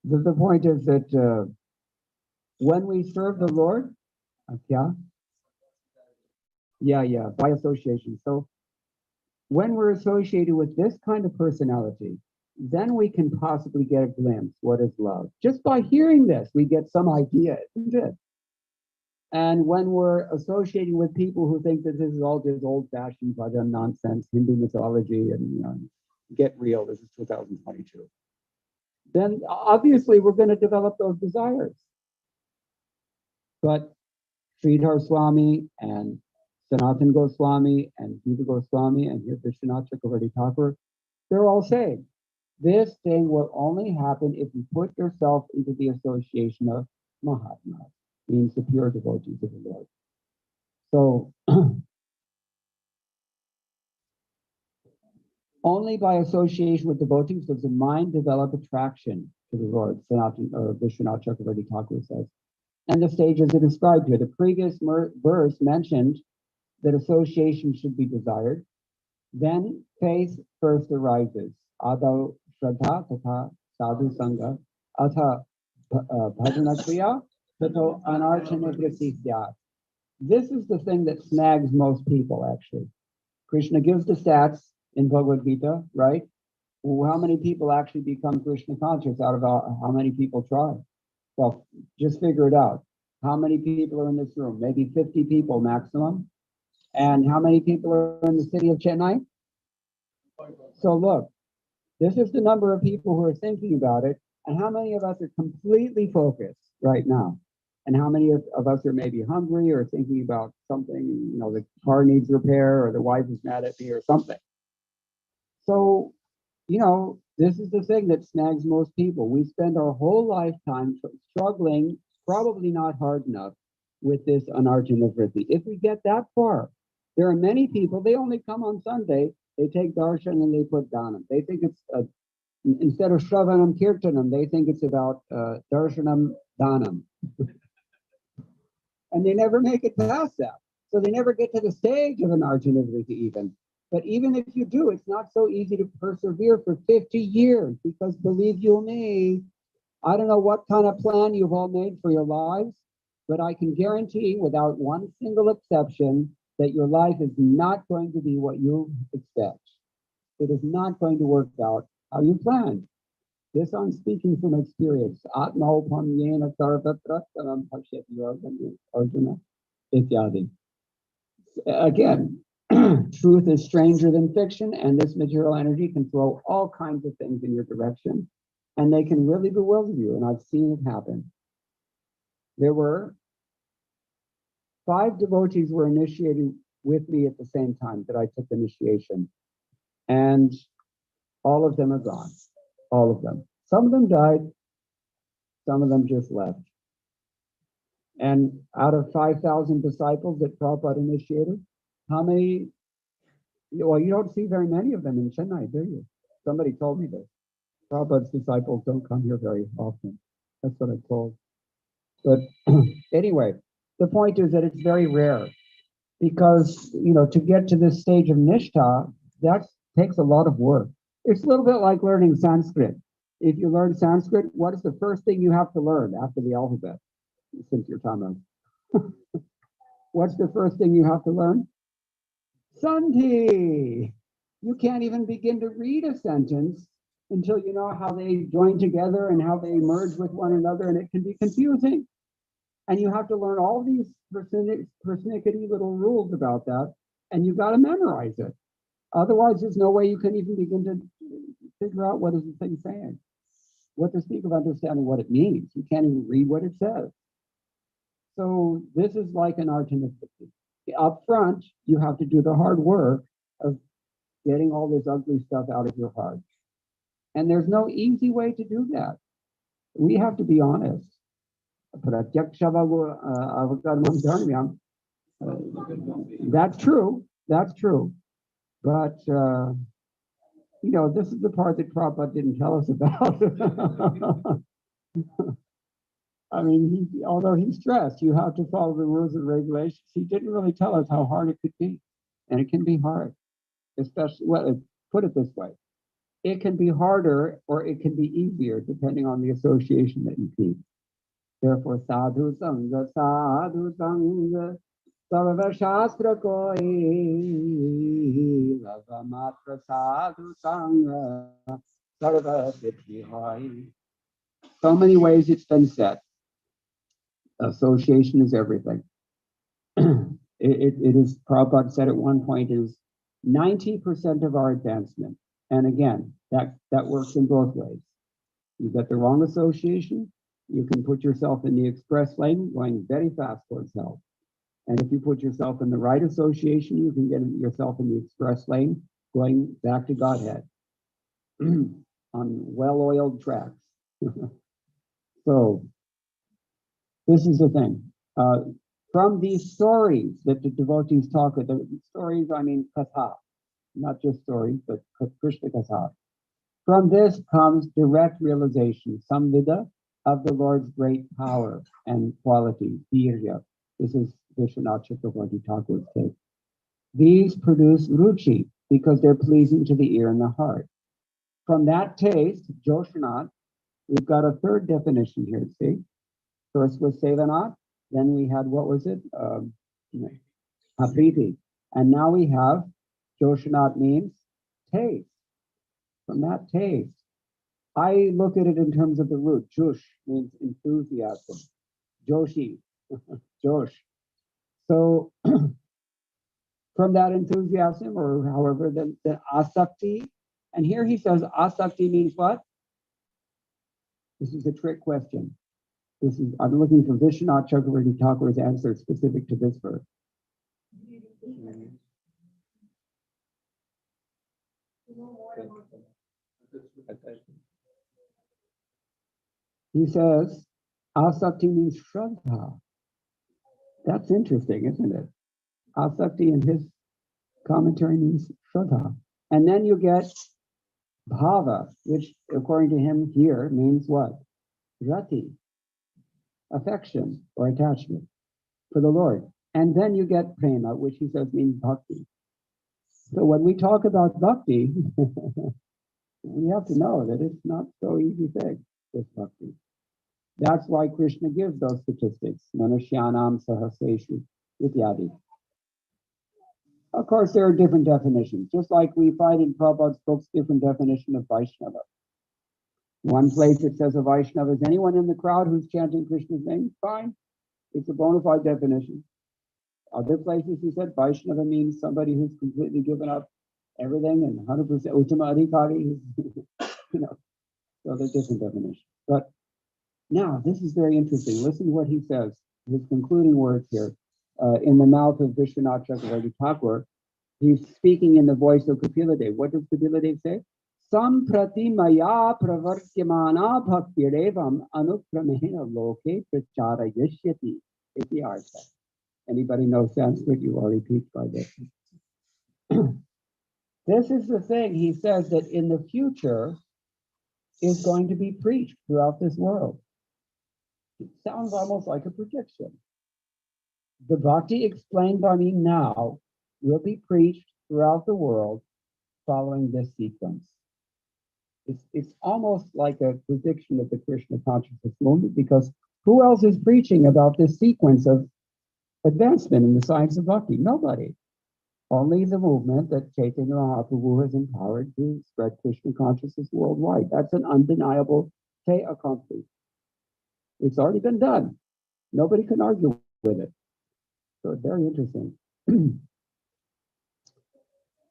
the point is that when we serve the Lord, by association. So when we're associated with this kind of personality, then we can possibly get a glimpse what is love. Just by hearing this, we get some idea, isn't it? And when we're associating with people who think that this is all just old-fashioned bhajan nonsense, Hindu mythology, and get real, this is 2022, then obviously we're going to develop those desires. But Sridhar Swami and Sanatan Goswami and Jiva Goswami and here Vishwanath Chakravarti Thakur, they're all saying, this thing will only happen if you put yourself into the association of Mahatmas, means the pure devotees of the Lord. So, only by association with devotees does the mind develop attraction to the Lord, Sanatan or Vishwanath Chakravarti Thakur says. And the stages are described here. The previous verse mentioned that association should be desired. Then faith first arises. Ado Shraddha Tatha Sadhu Sangha Atha Bhajanakriya Tato Anarchanivritti Syat. This is the thing that snags most people, actually. Krishna gives the stats in Bhagavad Gita, right? How many people actually become Krishna conscious out of how many people try? Well, just figure it out. How many people are in this room? Maybe 50 people maximum. And how many people are in the city of Chennai? So look, this is the number of people who are thinking about it. And how many of us are completely focused right now? And how many of us are maybe hungry or thinking about something, the car needs repair or the wife is mad at me or something. So, this is the thing that snags most people. We spend our whole lifetime struggling, probably not hard enough, with this anarjana vritti. If we get that far, there are many people, they only come on Sunday, they take darshan and they put dhanam. They think it's, instead of shravanam kirtanam, they think it's about darshanam dhanam. And they never make it past that. So they never get to the stage of anarjana vritti even. But even if you do, it's not so easy to persevere for 50 years because believe you me, I don't know what kind of plan you've all made for your lives, but I can guarantee without one single exception that your life is not going to be what you expect. It is not going to work out how you planned. This I'm speaking from experience. Atmaupamyena sarvatrattanam pashyati Arjuna ityadi. Again, truth is stranger than fiction, and this material energy can throw all kinds of things in your direction, and they can really bewilder you, and I've seen it happen. There were 5 devotees were initiated with me at the same time that I took initiation, and all of them are gone, all of them. Some of them died, some of them just left. And out of 5,000 disciples that Prabhupada initiated, how many? Well, you don't see very many of them in Chennai, do you? Somebody told me this. Prabhupada's disciples don't come here very often. That's what I'm told. But anyway, the point is that it's very rare because, to get to this stage of nishtha, that takes a lot of work. It's a little bit like learning Sanskrit. If you learn Sanskrit, what is the first thing you have to learn after the alphabet? Since you're Tamil. What's the first thing you have to learn? Sandhi. You can't even begin to read a sentence until you know how they join together and how they merge with one another, and it can be confusing. And you have to learn all these persnickety little rules about that, and you've got to memorize it. Otherwise, there's no way you can even begin to figure out what is the thing saying. What to speak of understanding what it means. You can't even read what it says. So this is like an artinicity. Up front, you have to do the hard work of getting all this ugly stuff out of your heart. And there's no easy way to do that. We have to be honest. That's true. That's true. But, this is the part that Prabhupada didn't tell us about. I mean, although he stressed you have to follow the rules and regulations, he didn't really tell us how hard it could be. And it can be hard, especially, put it this way. It can be harder or it can be easier depending on the association that you keep. Therefore, sadhu sangha, sarva shastra koi, lava matra sadhu sangha, sarva vidhi hai. So many ways it's been said. Association is everything. It is, Prabhupada said at one point, is 90% of our advancement. And again, that works in both ways. You get the wrong association, you can put yourself in the express lane going very fast towards hell. And if you put yourself in the right association, you can get yourself in the express lane going back to Godhead on well-oiled tracks. So this is the thing. From these stories that the devotees talk about, the stories, I mean katha, not just stories, but Krishna katha. From this comes direct realization, samvida, of the Lord's great power and quality, virya. This is Vishwanath Chakravarti Thakur's take. These produce ruchi because they're pleasing to the ear and the heart. From that taste, Joshanat, we've got a third definition here, see? First was Sevanat, then we had, what was it? Apriti. And now we have, Joshanat means taste. From that taste, I look at it in terms of the root. Jush means enthusiasm. Joshi, Josh. So from that enthusiasm, or however, the asakti, and here he says asakti means what? This is a trick question. I'm looking for Vishwanath Chakravarti Thakur's answer specific to this verse. He says, asakti means shraddha. That's interesting, isn't it? Asakti in his commentary means shraddha. And then you get bhava, which according to him here means what? Rati, affection or attachment for the Lord. And then you get prema, which he says means bhakti. So when we talk about bhakti, we have to know that it's not so easy thing, this bhakti. That's why Krishna gives those statistics. Manushyanam sahasreshu ityadi. Of course, there are different definitions, just like we find in Prabhupada's books different definition of Vaishnava. One place it says a Vaishnava is anyone in the crowd who's chanting Krishna's name. Fine. It's a bona fide definition. Other places he said Vaishnava means somebody who's completely given up everything and 100% Uttama Adhikari. So there's different definitions. But now, this is very interesting. Listen to what he says, his concluding words here. In the mouth of Vishwanath Chakravarti Thakur, he's speaking in the voice of Kapila Dev. What does Kapila Dev say? Samprati maya pravartyamana bhaktirevam anukramena loke prachara yashyati iti artha. Anybody know Sanskrit? You already teach by this. This is the thing. He says that in the future, is going to be preached throughout this world. It sounds almost like a prediction. The bhakti explained by me now will be preached throughout the world following this sequence. It's almost like a prediction of the Krishna consciousness movement, because who else is preaching about this sequence of advancement in the science of bhakti? Nobody. Only the movement that Chaitanya Mahaprabhu has empowered to spread Krishna consciousness worldwide. That's an undeniable fait accompli. It's already been done. Nobody can argue with it. So it's very interesting.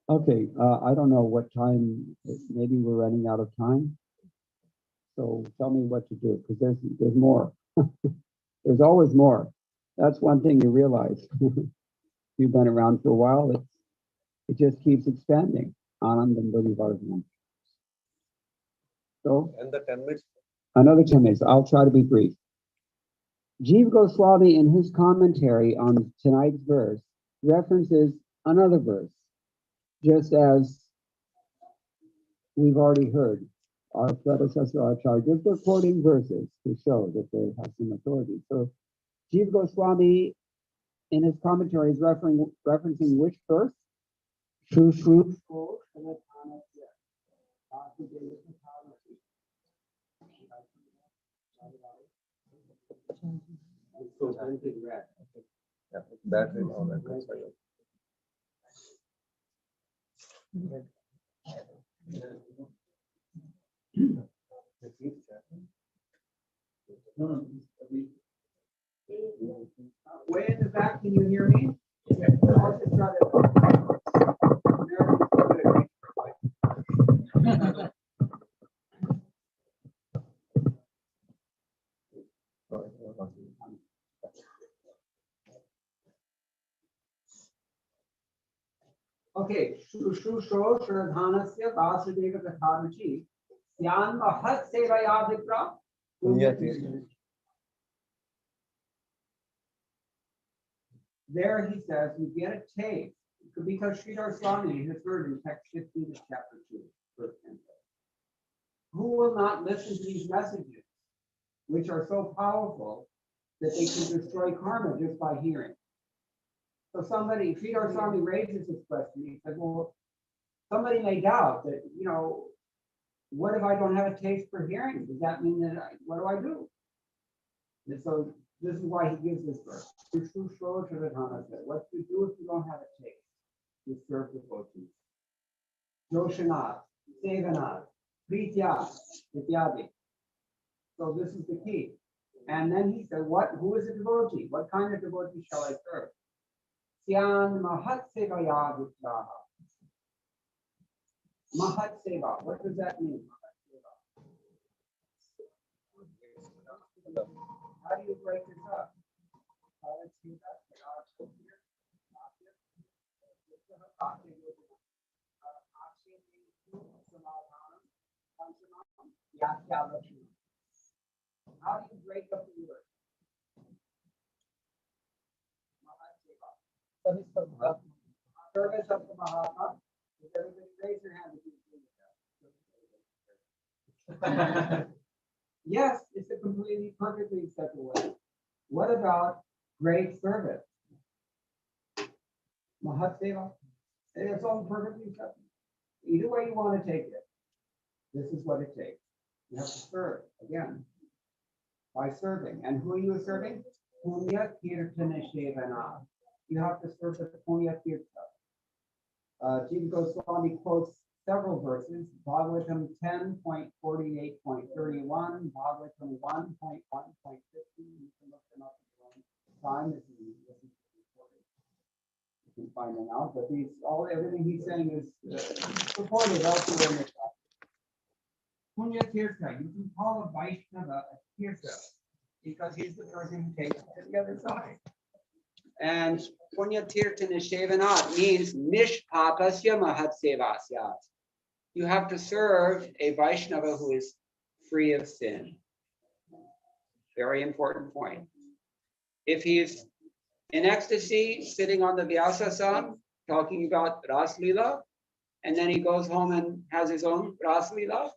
Okay, I don't know what time, maybe we're running out of time. So tell me what to do, because there's more. There's always more. That's one thing you realize. You've been around for a while, it just keeps expanding. Anandam Bodhivardhanam. So, And the 10 minutes. another 10 minutes. I'll try to be brief. Jiva Goswami, in his commentary on tonight's verse, references another verse, just as we've already heard. Our predecessor Acharya, they're quoting verses to show that they have some authority. So Jiva Goswami, in his commentary, is referencing which verse? Shru Shru Shru Shanatanasya. Yeah, battery and all that. That's why. Way in the back, can you hear me? I'll just try to. Okay, Shru Shro Shradhanasya Vasudeva Katharuchi Yan Mahat Sevayadipra. There he says, you get a taste, because Sridhar Swami has heard in text 15 of chapter 2, verse 10. Who will not listen to these messages, which are so powerful that they can destroy karma just by hearing? So somebody, Sridhar Swami raises this question. He said, well, somebody may doubt that, what if I don't have a taste for hearing? Does that mean that what do I do? And so this is why he gives this verse. What to do if you don't have a taste? You serve the devotees. Joshanat, Sevanat, Pritya, Ityadi. So this is the key. And then he said, who is a devotee? What kind of devotee shall I serve? Syan Mahat Sevaya Vitraha. Mahat Seva. What does that mean? How do you break this up? How do you break up the word? Service of the Mahatma. Does everybody raise your hand if you agree with that? Yes, it's a completely, perfectly acceptable way. What about great service? Mahat Seva. It's all perfectly acceptable. Either way you want to take it, this is what it takes. You have to serve, again, by serving. And who are you serving? Punya Kirtana Shevana. You have to serve the Punya Kirtana. Jiva Goswami quotes several verses. Bhagavatam 10.48.31, Bhagavatam 1.1.15. You can look them up at your own time if you listen to the recording. You can find them out. But everything he's saying is supported elsewhere in the chapter. Punya Tirtha, you can call a Vaishnava a Tirtha because he's the person who takes it to the other side. And Punya Tirtha Nishevanat means Nishpapasya Mahat Sevasyat. You have to serve a Vaishnava who is free of sin. Very important point. If he's in ecstasy, sitting on the Vyasasana, talking about Ras Lila, and then he goes home and has his own Ras Lila,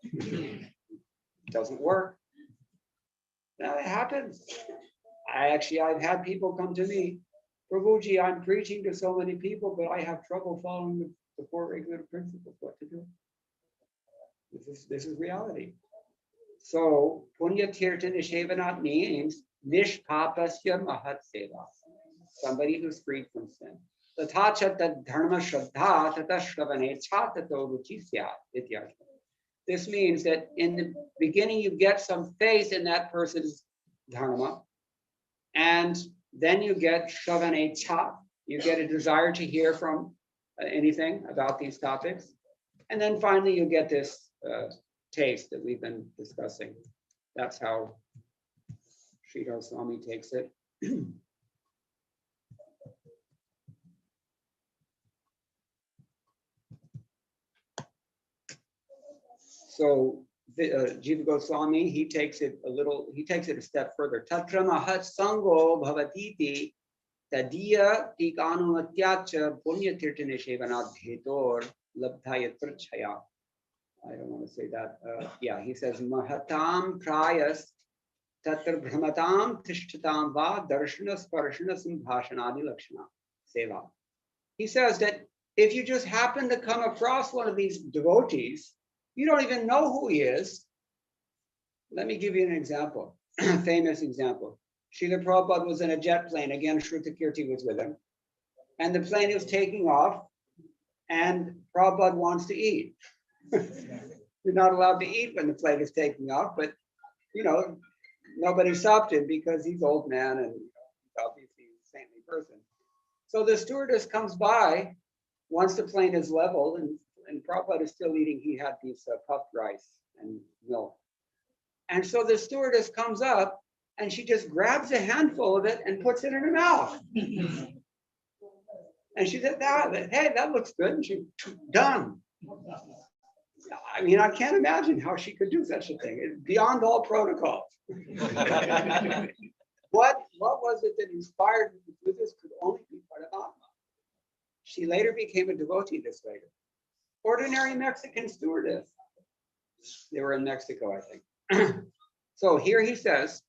Doesn't work. Now it happens. I've had people come to me, Prabhuji, I'm preaching to so many people, but I have trouble following the four regular principles. What to do? This is reality. So Punya Tirtha Nishevanat means Nishpapasya Mahat Seva. Somebody who's freed from sin. Tatha tad dharma shraddha tata shravane chatato ruchi syat ityartha. This means that in the beginning you get some faith in that person's dharma, and then you get shravane cha, you get a desire to hear from anything about these topics, and then finally you get this taste that we've been discussing. That's how Srila Swami takes it. So Jiva Goswami, he takes it a step further. Tatra mahat sango bhavatiti tadiya tikanumatyacha punya tirtane shevanat bhetor labdhaya prachaya. I don't want to say that. Yeah, he says mahatam prayas tatra brahmatam tishtatam va darshana sparshana sambhashanadi lakshana seva. He says that if you just happen to come across one of these devotees, you don't even know who he is. Let me give you an example, famous example. Srila Prabhupada was in a jet plane. Again, Shrutakirti was with him. And the plane is taking off, and Prabhupada wants to eat. You're not allowed to eat when the plane is taking off, but, nobody stopped him because he's old man and obviously a saintly person. So the stewardess comes by once the plane is leveled, and Prabhupada is still eating. He had these puffed rice and milk. And so the stewardess comes up and she just grabs a handful of it and puts it in her mouth. And she said, hey, that looks good. And she, done. I mean, I can't imagine how she could do such a thing. It's beyond all protocol. What was it that inspired her to do this? Could only be Paramatma. She later became a devotee this later. Ordinary Mexican stewardess. They were in Mexico, I think. So here he says,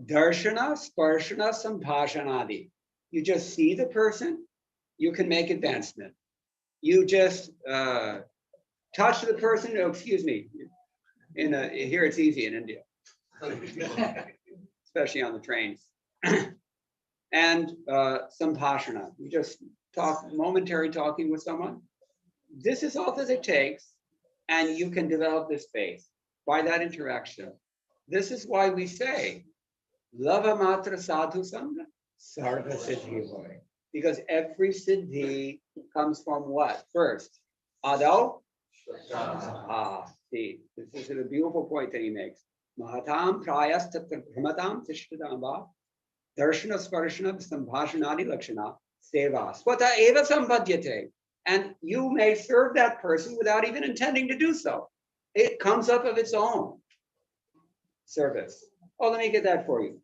Darshana, Sparshana, Sambhashanadi. You just see the person, you can make advancement. You just touch the person, excuse me. Here it's easy in India. Especially on the trains. And Sambhashana. You just momentary talking with someone. This is all that it takes, and you can develop this faith by that interaction. This is why we say, Lava Matra Sadhu Sangha, Sarva Siddhi Hoy. Because every siddhi comes from what? First, Ado? See, this is a beautiful point that he makes. Mahatam prayas tatra brahmatam tishtadam va darshana sparshana sambhashanadi lakshana seva swata eva sambhadyate. And you may serve that person without even intending to do so. It comes up of its own. Service. Oh, let me get that for you.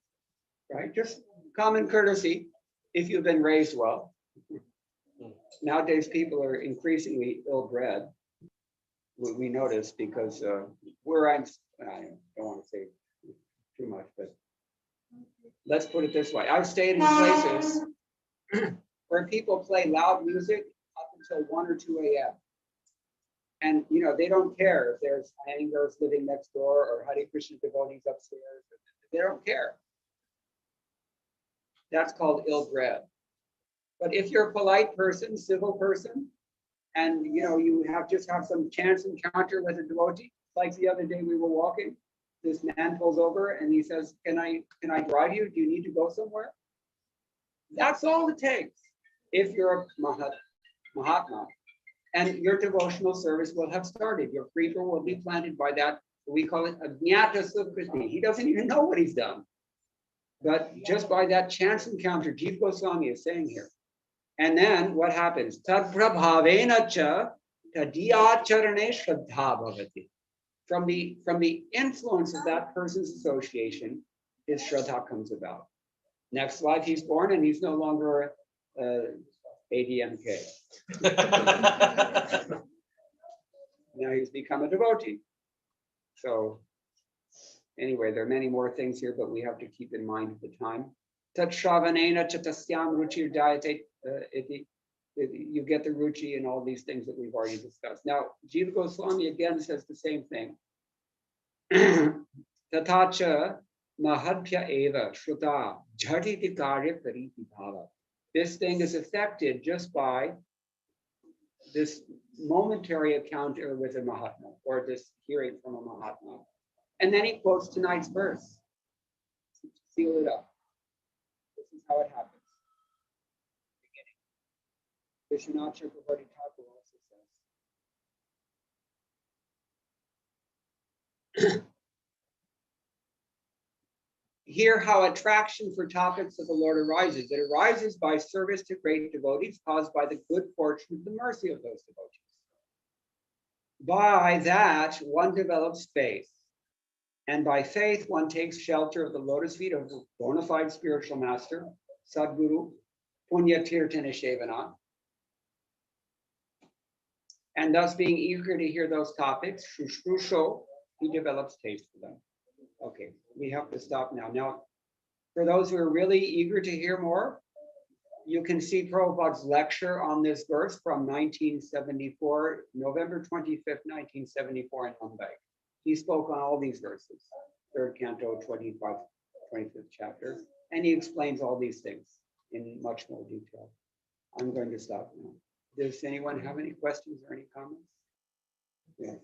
Right? Just common courtesy if you've been raised well. Nowadays, people are increasingly ill-bred. We notice because I don't want to say too much, but let's put it this way. I've stayed in places where people play loud music up until 1 or 2 a.m. And they don't care if there's Iyengars living next door or Hare Krishna devotees upstairs. They don't care. That's called ill-bred. But if you're a polite person, civil person, and you have some chance encounter with a devotee, like the other day we were walking, this man pulls over and he says, Can I drive you? Do you need to go somewhere? That's all it takes. If you're a Mahatma, and your devotional service will have started. Your creeper will be planted by that. We call it Ajnata Sukriti. He doesn't even know what he's done. But just by that chance encounter, Jiva Goswami is saying here. And then what happens? Tad prabhavena cha tadiyacharane shraddha bhavati. From the influence of that person's association, his shraddha comes about. Next life he's born and he's no longer ADMK. Now he's become a devotee. So anyway, there are many more things here, but we have to keep in mind the time. Tat shravanena chatasyam ruchir dayate iti. You get the ruchi and all these things that we've already discussed. Now, Jiva Goswami again says the same thing. Tatacha mahadhya eva shruta jhatiti karya kariti bhava. This thing is affected just by this momentary encounter with a Mahatma, or this hearing from a Mahatma. And then he quotes tonight's verse. Seal it up. This is how it happens. Vishwanath Chakravarti Thakur also says. Hear how attraction for topics of the Lord arises. It arises by service to great devotees caused by the good fortune and the mercy of those devotees. By that, one develops faith. And by faith, one takes shelter of the lotus feet of a bona fide spiritual master, Sadguru, Punya Tirtha Nishevana. And thus, being eager to hear those topics, Shushrusho, he develops taste for them. Okay, we have to stop now. Now, for those who are really eager to hear more, you can see Prabhupada's lecture on this verse from 1974, November 25th, 1974 in Mumbai. He spoke on all these verses, 3rd canto, 25th chapter, and he explains all these things in much more detail. I'm going to stop now. Does anyone have any questions or any comments? Yes.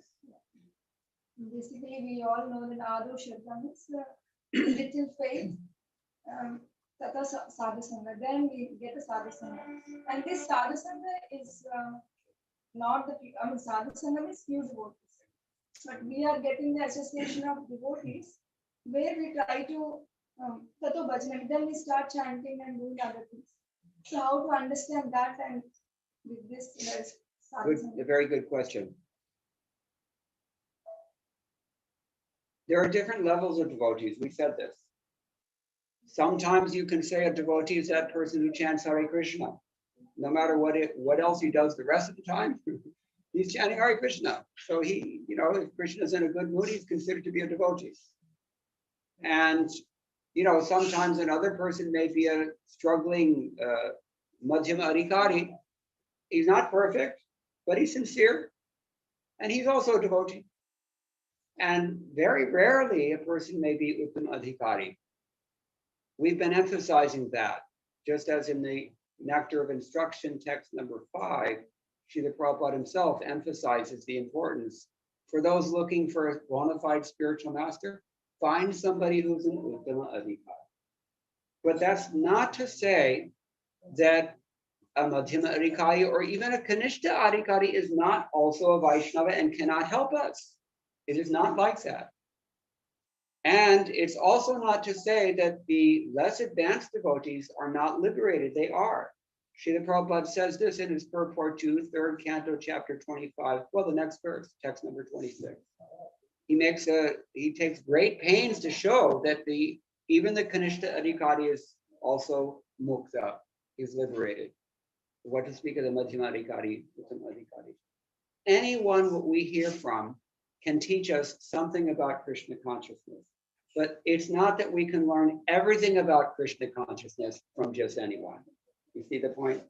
Basically, we all know that Adu Shraddha means little faith, Tata Sadhu Sangha. Then we get a Sadhu Sangha. And this Sadhu Sangha is not the, Sadhu Sangha means few devotees. But we are getting the association of devotees where we try to Tato Bhajana. Then we start chanting and doing other things. So, how to understand that and with this Sadhu Sangha? Good, a very good question. There are different levels of devotees. We said this. Sometimes you can say a devotee is that person who chants Hare Krishna. No matter what else he does the rest of the time, he's chanting Hare Krishna. So he, if Krishna's in a good mood, he's considered to be a devotee. And, sometimes another person may be a struggling Madhyama Adhikari. He's not perfect, but he's sincere. And he's also a devotee. And very rarely a person may be Uttam Adhikari. We've been emphasizing that, just as in the Nectar of Instruction, text number 5, Srila Prabhupada himself emphasizes the importance for those looking for a bona fide spiritual master, find somebody who's an Uttama Adhikari. But that's not to say that a Madhyama Adhikari or even a Kanishta Adhikari is not also a Vaishnava and cannot help us. It is not like that. And it's also not to say that the less advanced devotees are not liberated. They are. Srila Prabhupada says this in his purport to 3rd canto, chapter 25. Well, the next verse, text number 26. He takes great pains to show that even the Kanishta Adhikari is also mukta. He's liberated. What to speak of the Madhyama Adhikari, Uttam Adhikari. Anyone we hear from can teach us something about Krishna consciousness. But it's not that we can learn everything about Krishna consciousness from just anyone. You see the point?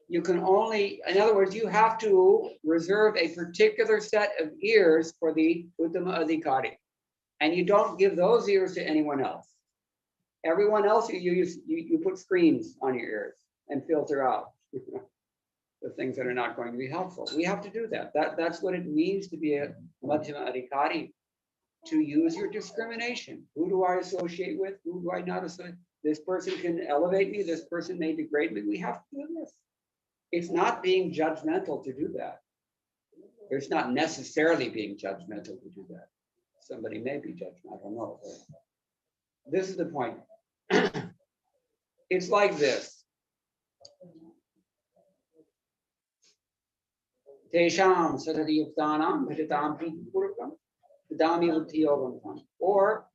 You can only, in other words, you have to reserve a particular set of ears for the Uttama Adhikari. And you don't give those ears to anyone else. Everyone else, you put screens on your ears and filter out the things that are not going to be helpful. We have to do that. That's what it means to be a Madhyama Adhikari, to use your discrimination. Who do I associate with? Who do I not associate? This person can elevate me. This person may degrade me. We have to do this. It's not being judgmental to do that. It's not necessarily being judgmental to do that. Somebody may be judgmental. I don't know. This is the point. It's like this. Tesham sadhati yuktanam bhajatam prithipurkam dami uttiyogam. Or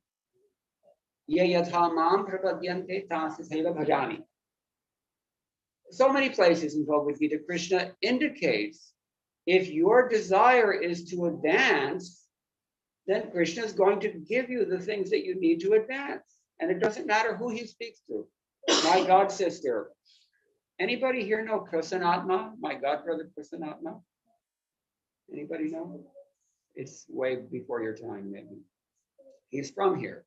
ye yatha mam prapadyante tasasaiva bhajami. So many places in Bhagavad Gita, Krishna indicates if your desire is to advance, then Krishna is going to give you the things that you need to advance. And it doesn't matter who he speaks to. My God sister. Anybody here know Prasanatma? My God brother Prasanatma? Anybody know? It's way before your time, maybe. He's from here.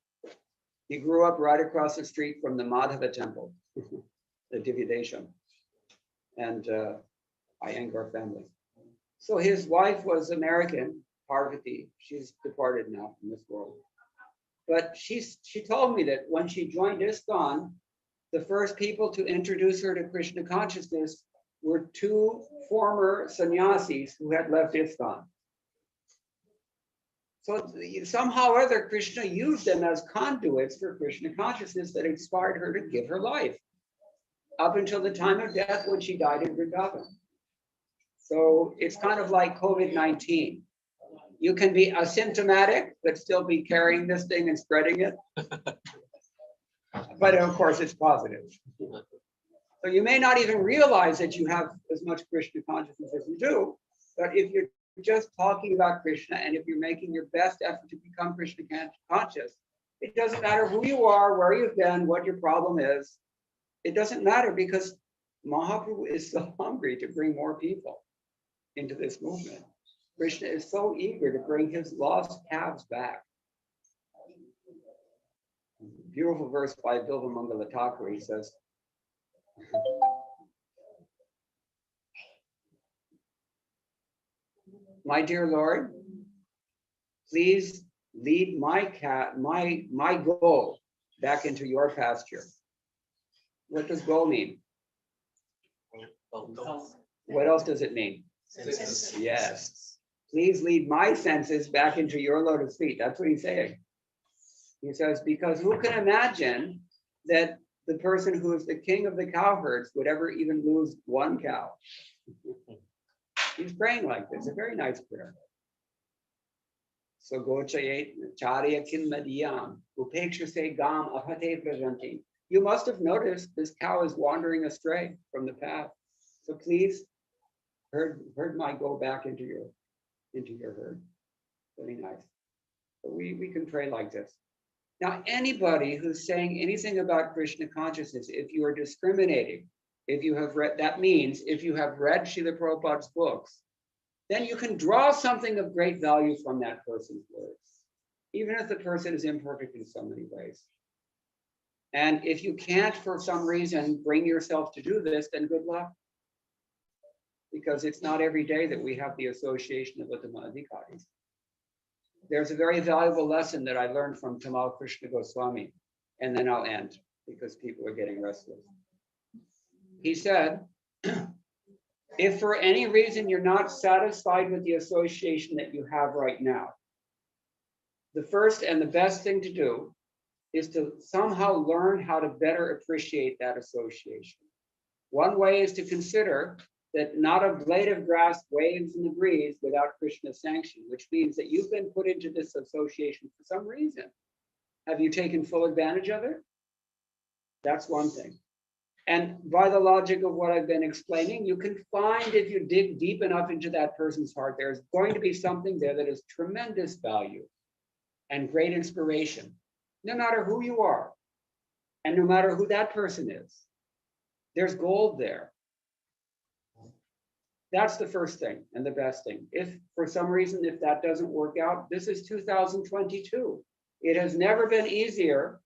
He grew up right across the street from the Madhava temple, the Divyadesham, and Iyengar family. So his wife was American, Parvati. She's departed now from this world. But she told me that when she joined ISKCON, the first people to introduce her to Krishna consciousness were two former sannyasis who had left ISKCON. So somehow or other, Krishna used them as conduits for Krishna consciousness that inspired her to give her life up until the time of death when she died in Vrindavan. So it's kind of like COVID-19. You can be asymptomatic, but still be carrying this thing and spreading it. But of course, it's positive. So you may not even realize that you have as much Krishna consciousness as you do, but if you're just talking about Krishna and if you're making your best effort to become Krishna conscious, it doesn't matter who you are, where you've been, what your problem is. It doesn't matter because Mahaprabhu is so hungry to bring more people into this movement. Krishna is so eager to bring his lost calves back. Beautiful verse by Bilva Mangala Thakur. He says, my dear Lord, please lead my goal back into your pasture. What does goal mean? What else does it mean? Senses. Yes. Please lead my senses back into your lotus feet. That's what he's saying. He says, because who can imagine that the person who is the king of the cowherds would ever even lose one cow? He's praying like this, a very nice prayer. So gochayet charya kinmadiyam upekshase gam ahate prajanti. You must have noticed this cow is wandering astray from the path. So please herd my go back into your herd. Very nice. So we can pray like this. Now, anybody who's saying anything about Krishna consciousness, if you are discriminating, if you have read, that means if you have read Srila Prabhupada's books, then you can draw something of great value from that person's words, even if the person is imperfect in so many ways. And if you can't, for some reason, bring yourself to do this, then good luck. Because it's not every day that we have the association of Uttama Adhikaris. There's a very valuable lesson that I learned from Tamal Krishna Goswami, and then I'll end because people are getting restless. He said, if for any reason you're not satisfied with the association that you have right now, the first and the best thing to do is to somehow learn how to better appreciate that association. One way is to consider that not a blade of grass waves in the breeze without Krishna's sanction, which means that you've been put into this association for some reason. Have you taken full advantage of it? That's one thing. And by the logic of what I've been explaining, you can find, if you dig deep enough into that person's heart, there's going to be something there that is tremendous value and great inspiration, no matter who you are and no matter who that person is. There's gold there. That's the first thing and the best thing. If for some reason, if that doesn't work out, this is 2022. It has never been easier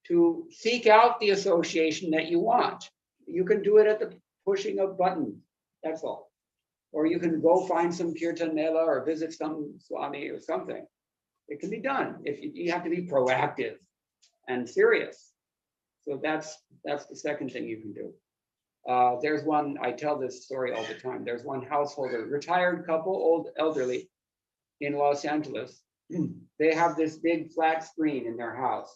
to seek out the association that you want. You can do it at the pushing of buttons, that's all. Or you can go find some Kirtan Mela or visit some Swami or something. It can be done. If you have to be proactive and serious. So that's the second thing you can do. There's one, I tell this story all the time. There's one householder, retired couple, old elderly in Los Angeles. They have this big flat screen in their house,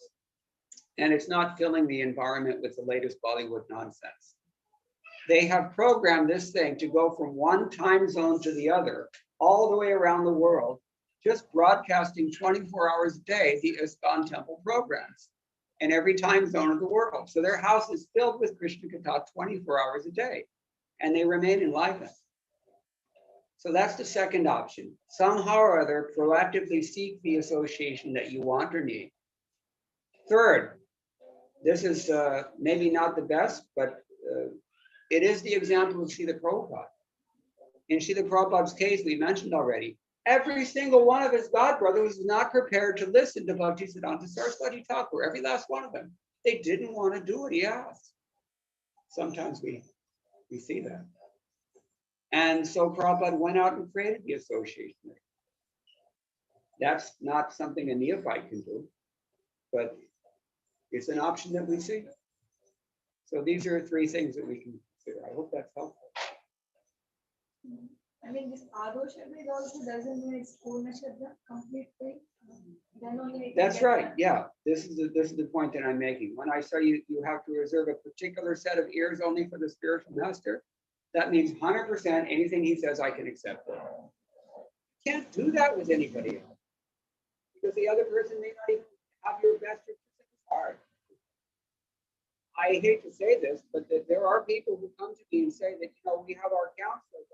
and it's not filling the environment with the latest Bollywood nonsense. They have programmed this thing to go from one time zone to the other, all the way around the world, just broadcasting 24 hours a day the ISKCON temple programs in every time zone of the world. So their house is filled with Krishna Katha 24 hours a day, and they remain enlivened. So that's the second option. Somehow or other, proactively seek the association that you want or need. Third, this is maybe not the best, but it is the example of Srila Prabhupada. In Srila Prabhupada's case, we mentioned already, every single one of his godbrothers was not prepared to listen to Bhaktisiddhanta Saraswati Thakur, every last one of them. They didn't want to do what he asked. Sometimes we see that. And so Prabhupada went out and created the association. That's not something a neophyte can do, but it's an option that we see. So these are three things that we can consider. I hope that's helpful. I mean, this Ado Shabda also doesn't mean it's Purna Shabda, complete faith. Then only we can That's get right. that. Yeah, this is the point that I'm making. When I say you have to reserve a particular set of ears only for the spiritual master, that means 100% anything he says I can accept it. Can't do that with anybody else, because the other person may not even have your best interest at heart. I hate to say this, but there are people who come to me and say that, we have our counselors,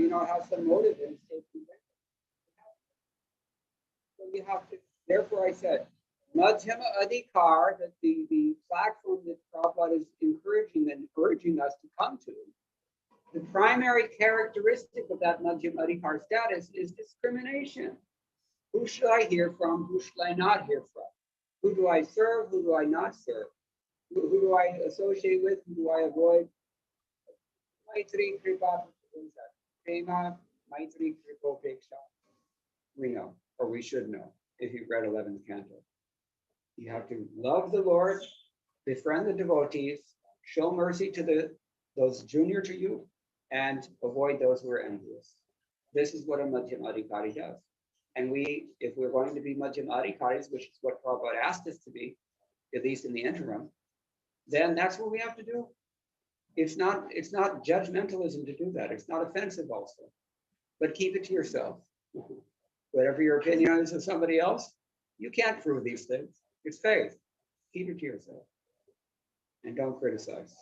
or have some motive in taking that. So you have to. Therefore, I said, Madhyama Adhikar, that the platform that Prabhupada is encouraging and urging us to come to. The primary characteristic of that Madhyama Adhikar status is discrimination. Who should I hear from? Who should I not hear from? Who do I serve? Who do I not serve? Who do I associate with? Who do I avoid? Maitri Kripa, Prema, Maitri Kripopeksha. We know, or we should know, if you've read 11th canto. You have to love the Lord, befriend the devotees, show mercy to those junior to you, and avoid those who are envious. This is what a Madhyama Adhikari does. And if we're going to be Madhyama Adhikaris, which is what Prabhupada asked us to be, at least in the interim, then that's what we have to do. It's not judgmentalism to do that. It's not offensive also. But keep it to yourself. Whatever your opinion is of somebody else, you can't prove these things. It's faith. Keep it to yourself. And don't criticize.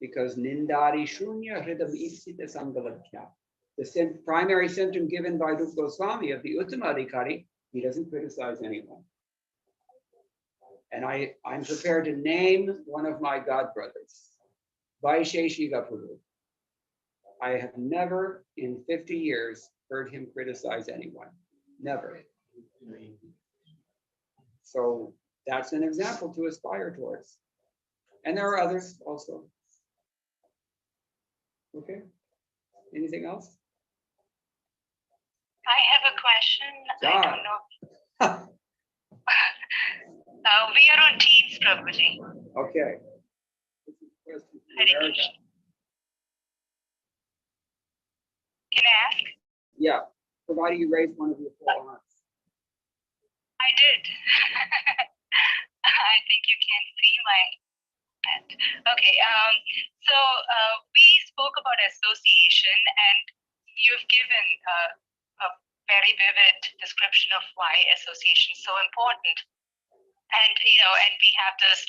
Because nindari shunya hridam ipsita sangaladhya. The primary symptom given by Rupa Goswami of the Uttama Adhikari, he doesn't criticize anyone. And I'm prepared to name one of my godbrothers, Vaisheshika Prabhu. I have never in 50 years heard him criticize anyone. Never. So that's an example to aspire towards. And there are others also. Okay. Anything else? I have a question. I Yeah. don't know. We are on Teams, Prabhuji. Okay. This is a question from Hare America. Krishna. Can I ask? Yeah, providing you raise one of your four arms. I did. I think you can see my hand. Okay. So we spoke about association, and you've given a very vivid description of why association is so important. And and we have this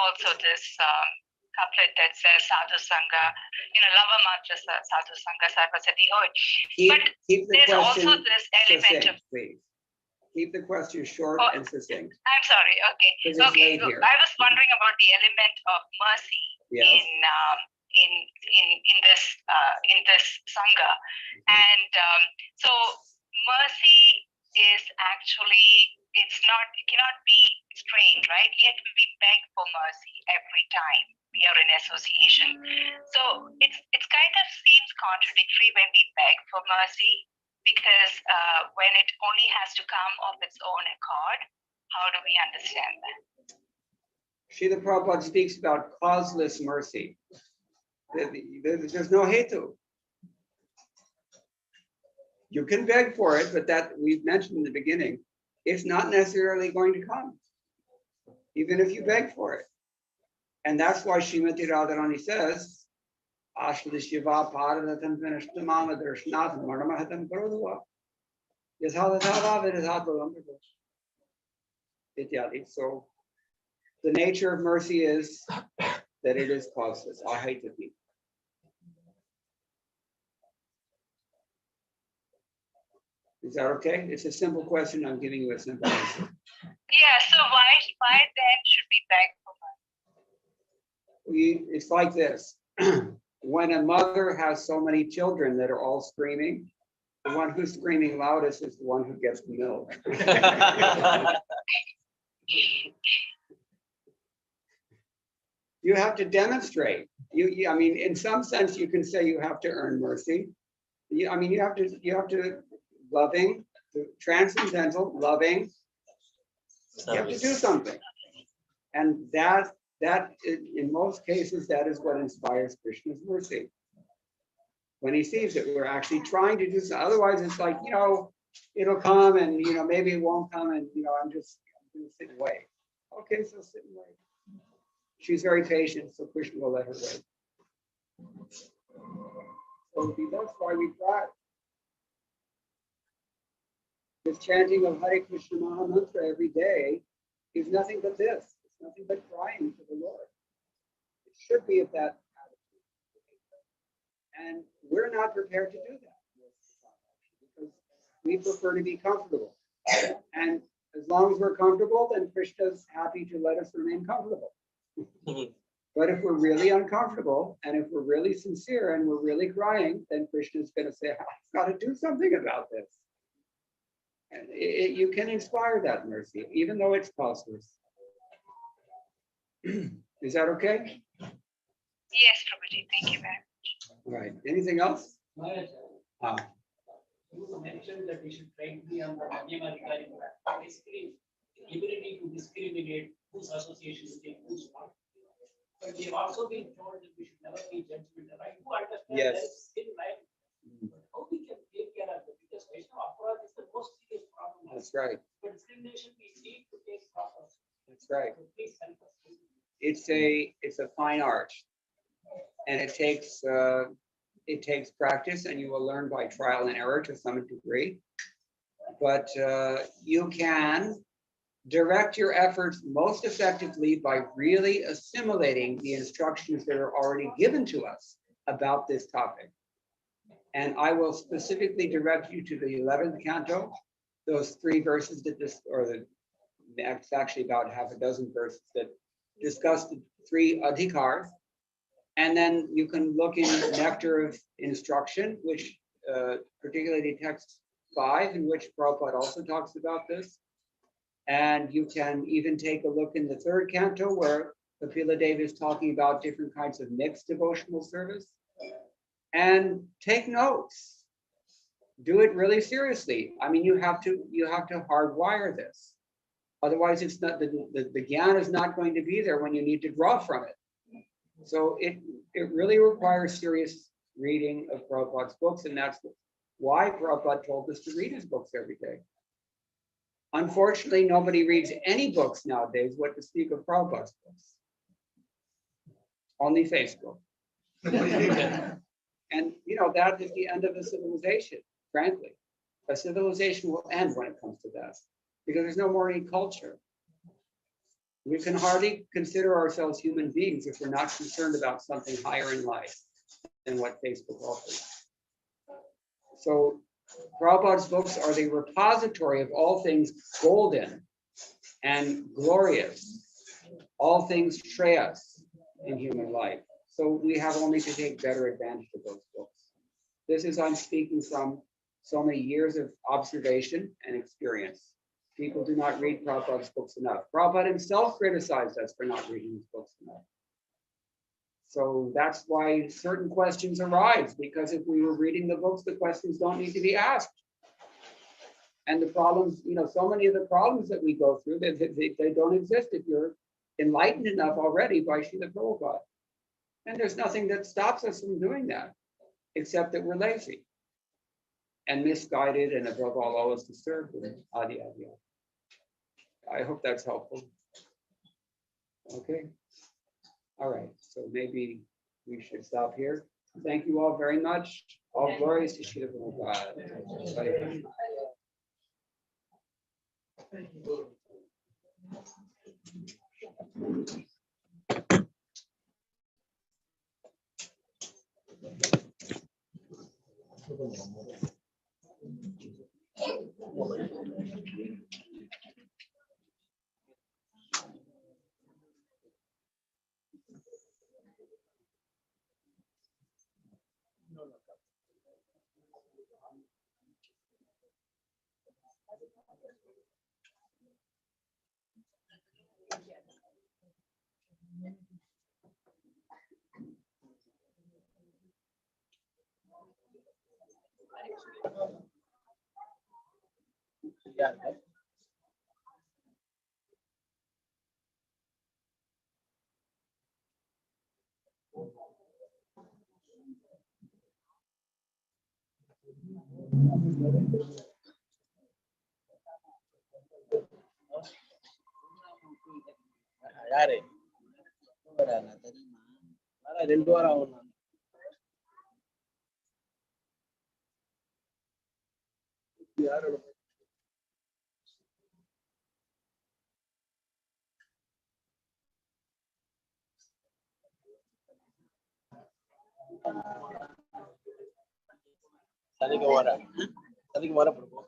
also this couplet that says Sadhu Sangha, Lava Matra Sadhu Sangha Sarvasati Hoy. But Keep the there's question also this element succinct, of. please. Keep the question short and succinct. I'm sorry. Okay. Because it's Okay. late here. I was wondering about the element of mercy Yes. in this sangha, and so mercy is actually it cannot be strained, right? Yet we beg for mercy every time we are in association. So it kind of seems contradictory when we beg for mercy, because when it only has to come of its own accord, how do we understand that? Srila Prabhupada speaks about causeless mercy. There's no hetu. You can beg for it, but that we've mentioned in the beginning, it's not necessarily going to come, even if you beg for it. And that's why Srimati Radharani says, Ashla Shiva Paradatam Vinashtamama Darshnath Maramahatam Karodava. So the nature of mercy is that it is causeless. I hate to be. Is that okay? It's a simple question. I'm giving you a simple answer. Yeah, so why then should we beg for money? It's like this. When a mother has so many children that are all screaming, the one who's screaming loudest is the one who gets the milk. You have to demonstrate. I mean, in some sense, you can say you have to earn mercy. I mean, you have to loving, transcendental, loving. You have to do something, and that in most cases that is what inspires Krishna's mercy. When he sees that we're actually trying to do something, otherwise it's like, it'll come and maybe it won't come, and I'm going to sit and wait. Okay, so sit and wait. She's very patient, so Krishna will let her wait. So that's why we try. This chanting of Hare Krishna Maha Mantra every day is nothing but this. It's nothing but crying to the Lord. It should be of that attitude. And we're not prepared to do that because we prefer to be comfortable. And as long as we're comfortable, then Krishna's happy to let us remain comfortable. But if we're really uncomfortable, and if we're really sincere and we're really crying, then Krishna's going to say, I've got to do something about this. And you can inspire that mercy, even though it's costless. Is that okay? Yes, Prabhuji, thank you very much. All right. Anything else? You mentioned that we should try to be on the Madhyama regarding basically ability to discriminate whose association to take, who's not. But we have also been told that we should never be judgmental. I do understand Yes. that is still right. But how we can take care of it? Because Vaishnava Aparad is the most serious problem. That's right. But discrimination we need to take proper. That's right. So please help us. It's a fine art, and it takes practice, and you will learn by trial and error to some degree. But you can direct your efforts most effectively by really assimilating the instructions that are already given to us about this topic. And I will specifically direct you to the 11th canto, those 3 verses it's actually about half a dozen verses that discuss the 3 adhikars. And then you can look in Nectar of Instruction, which particularly text 5, in which Prabhupada also talks about this. And you can even take a look in the 3rd canto, where Kapila Dev is talking about different kinds of mixed devotional service. And take notes. Do it really seriously. I mean, you have to hardwire this. Otherwise, it's not the gyan is not going to be there when you need to draw from it. So it really requires serious reading of Prabhupada's books, and that's why Prabhupada told us to read his books every day. Unfortunately, nobody reads any books nowadays, what to speak of Prabhupada's books. Only Facebook. And that is the end of a civilization, frankly. A civilization will end when it comes to that, because there's no more any culture. We can hardly consider ourselves human beings if we're not concerned about something higher in life than what Facebook offers. So Prabhupada's books are the repository of all things golden and glorious, all things shreyas in human life. So we have only to take better advantage of those books. This is, I'm speaking from so many years of observation and experience. People do not read Prabhupada's books enough. Prabhupada himself criticized us for not reading his books enough. So that's why certain questions arise, because if we were reading the books, the questions don't need to be asked. And the problems, so many of the problems that we go through, they don't exist if you're enlightened enough already by Srila Prabhupada. And there's nothing that stops us from doing that, except that we're lazy and misguided, and above all, always disturbed, and adi adi. I hope that's helpful. Okay. All right. So maybe we should stop here. Thank you all very much. All glories to Srila Prabhupada. Bye. யாரு அதான் 2 வாரம் ஆகும் யாரோட சனிக்கு வர கொடுப்போம்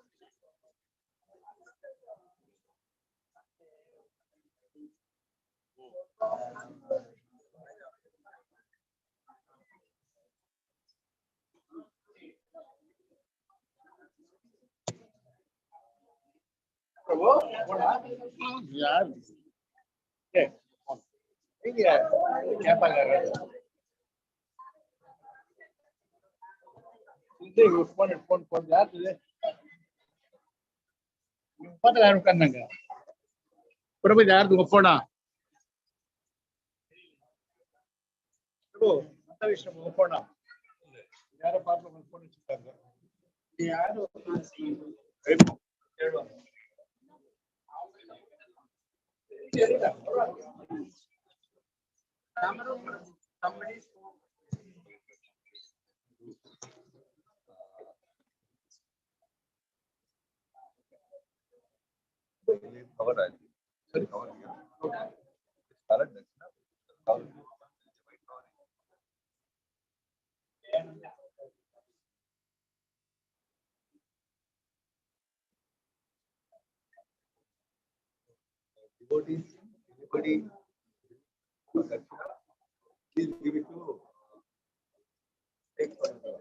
யார் நீங்க கேட்பாங்க போன் யார் பக்கத்துல யாரும் உட்கார்ந்தாங்க பிரபு யாருக்கு உங்க போனா அந்த விஷயம் உங்க போனா யாரை பார்த்து உங்களுக்கு போன் வச்சிருக்காங்க யாரும் கேளுவாங்க cover sorry cover color cover devotees anybody please give it to take for the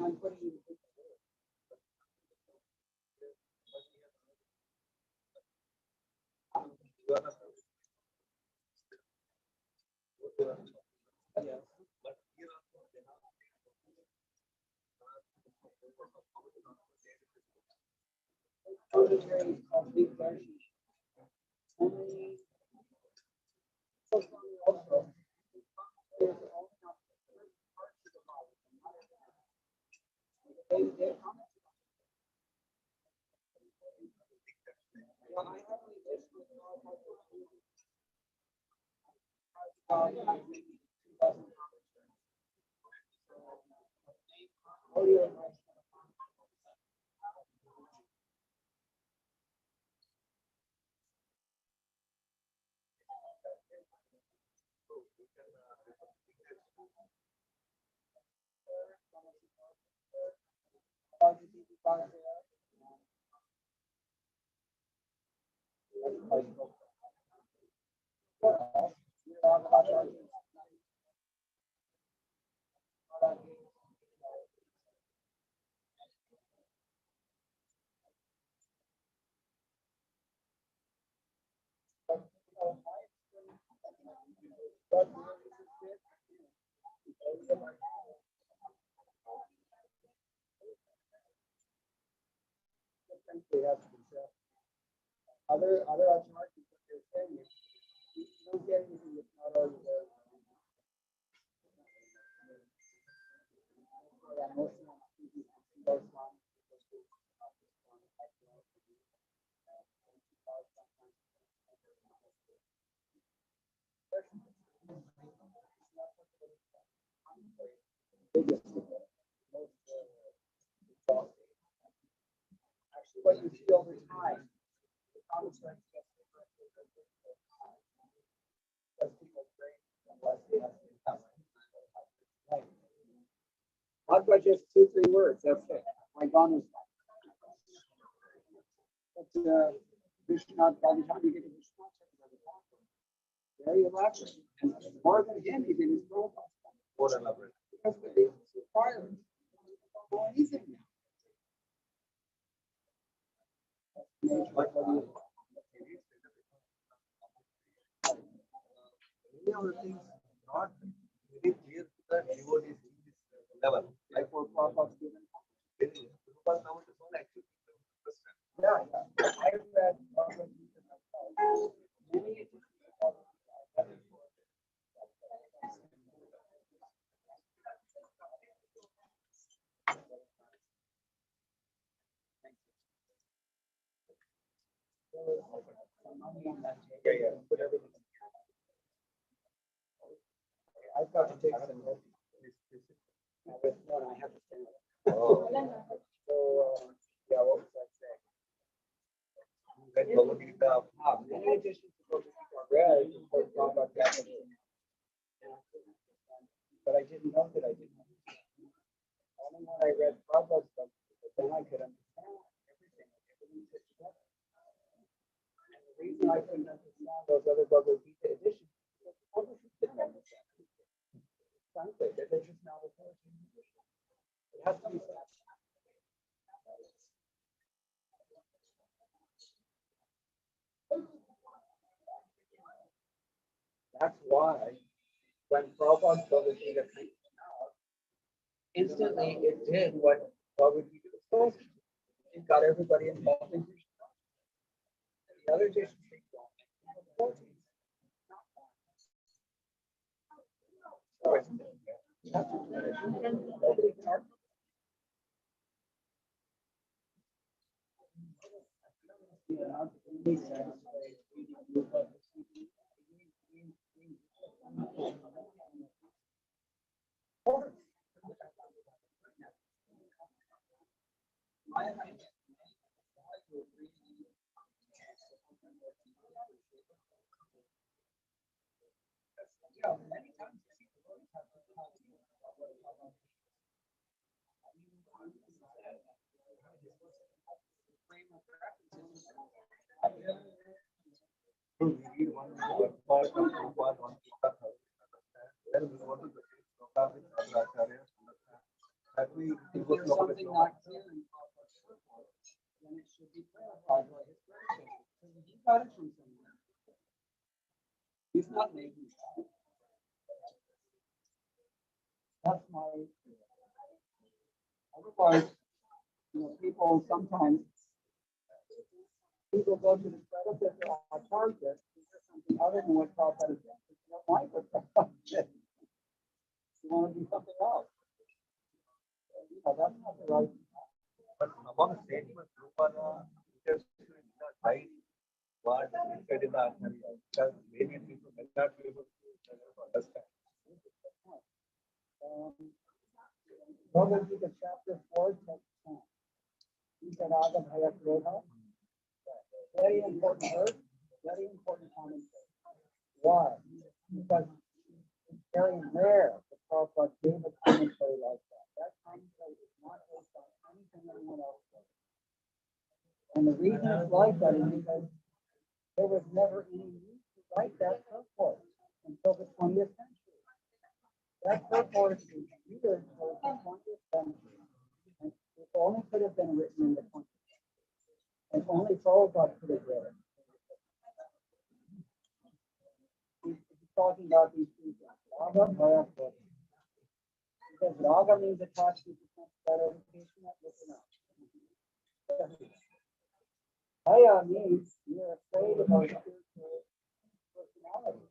I'm putting other alternatives that they're saying is you don't get anything that's not already there. Actually, what you see over time, the common sense gets different as people's brains become less and less intelligent. Not by just 2-3 words, that's it. Like Gana's. But Vishnu, by the time you get to Vishnu, very elaborate. And more than him, he did his profile. More elaborate. Because it's required. More anything now. Many of the things not very clear to the devotees in this level. Like for Prabhupada's given. Prabhupada now is all actually understand. Yeah, yeah. I read Bhagavad Gita myself. Many Yeah, yeah. Put everything. I've got to take some notes. No, I have to stand up. Oh. So, yeah, what was I saying? When Bhagavad Gita, In addition to what we read, of course, Prabhupada got it. But I didn't know that I didn't understand. Only when I read Prabhupada's book, but then I could understand everything. Everything fit together. And the reason I couldn't understand those other Bhagavad Gita editions is because the publishers didn't understand. Frankly, they're just not authoritative. It has to be said. That's why when Prabhupada's Bhagavad Gita came out, instantly it did what Bhagavad Gita was supposed to do. It got everybody involved in Krishna. The other editions they don't. So it's you have to do it. Nobody can argue. So we read one part of Prabhupada, one part of then we go to the Prabhupada with Pravachanam. That we If go there's to something not clear in Prabhupada's purport, then it should be clarified by his predecessor. Because he got it from somewhere. He's not making it up. That's my. Otherwise, people sometimes people go to the predecessor on target for something other than what Prabhupada is saying. You don't like what Prabhupada said. You want to do something else. That's not the right. but among statements, Prabhupada just not right what he said in the Acharya, because many people may not be able to understand. Bhagavad Gita chapter 4, text 10. Raga Bhaya Krodha. Very important verse, very important commentary. Why? Because it's very rare that Prabhupada gave a commentary like that. That commentary is not based on anything anyone else said. And the reason it's like that is because there was never any need to write that purport until the 20th century. That purport is either for the 20th century, and it only could have been written in the 20th. And only Prabhupada could have read it. He's talking about these two things. Raga, Bhaya, Krodha. Because Raga means attached to the gratification that listen up. Bhaya means you're afraid of our spiritual personality.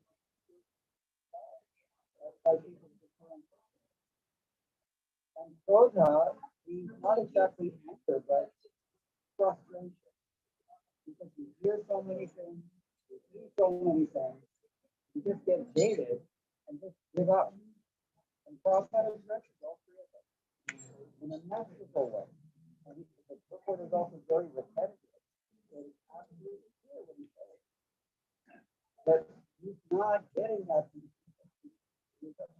That's why people prefer. And Krodha means not exactly anger, but frustration. Because you hear so many things, you see so many things, you just get jaded and just give up. And Prabhupada addresses all three of them in a masterful way. And the purport is also very repetitive. So it's absolutely clear what he's saying. But he's not getting that from because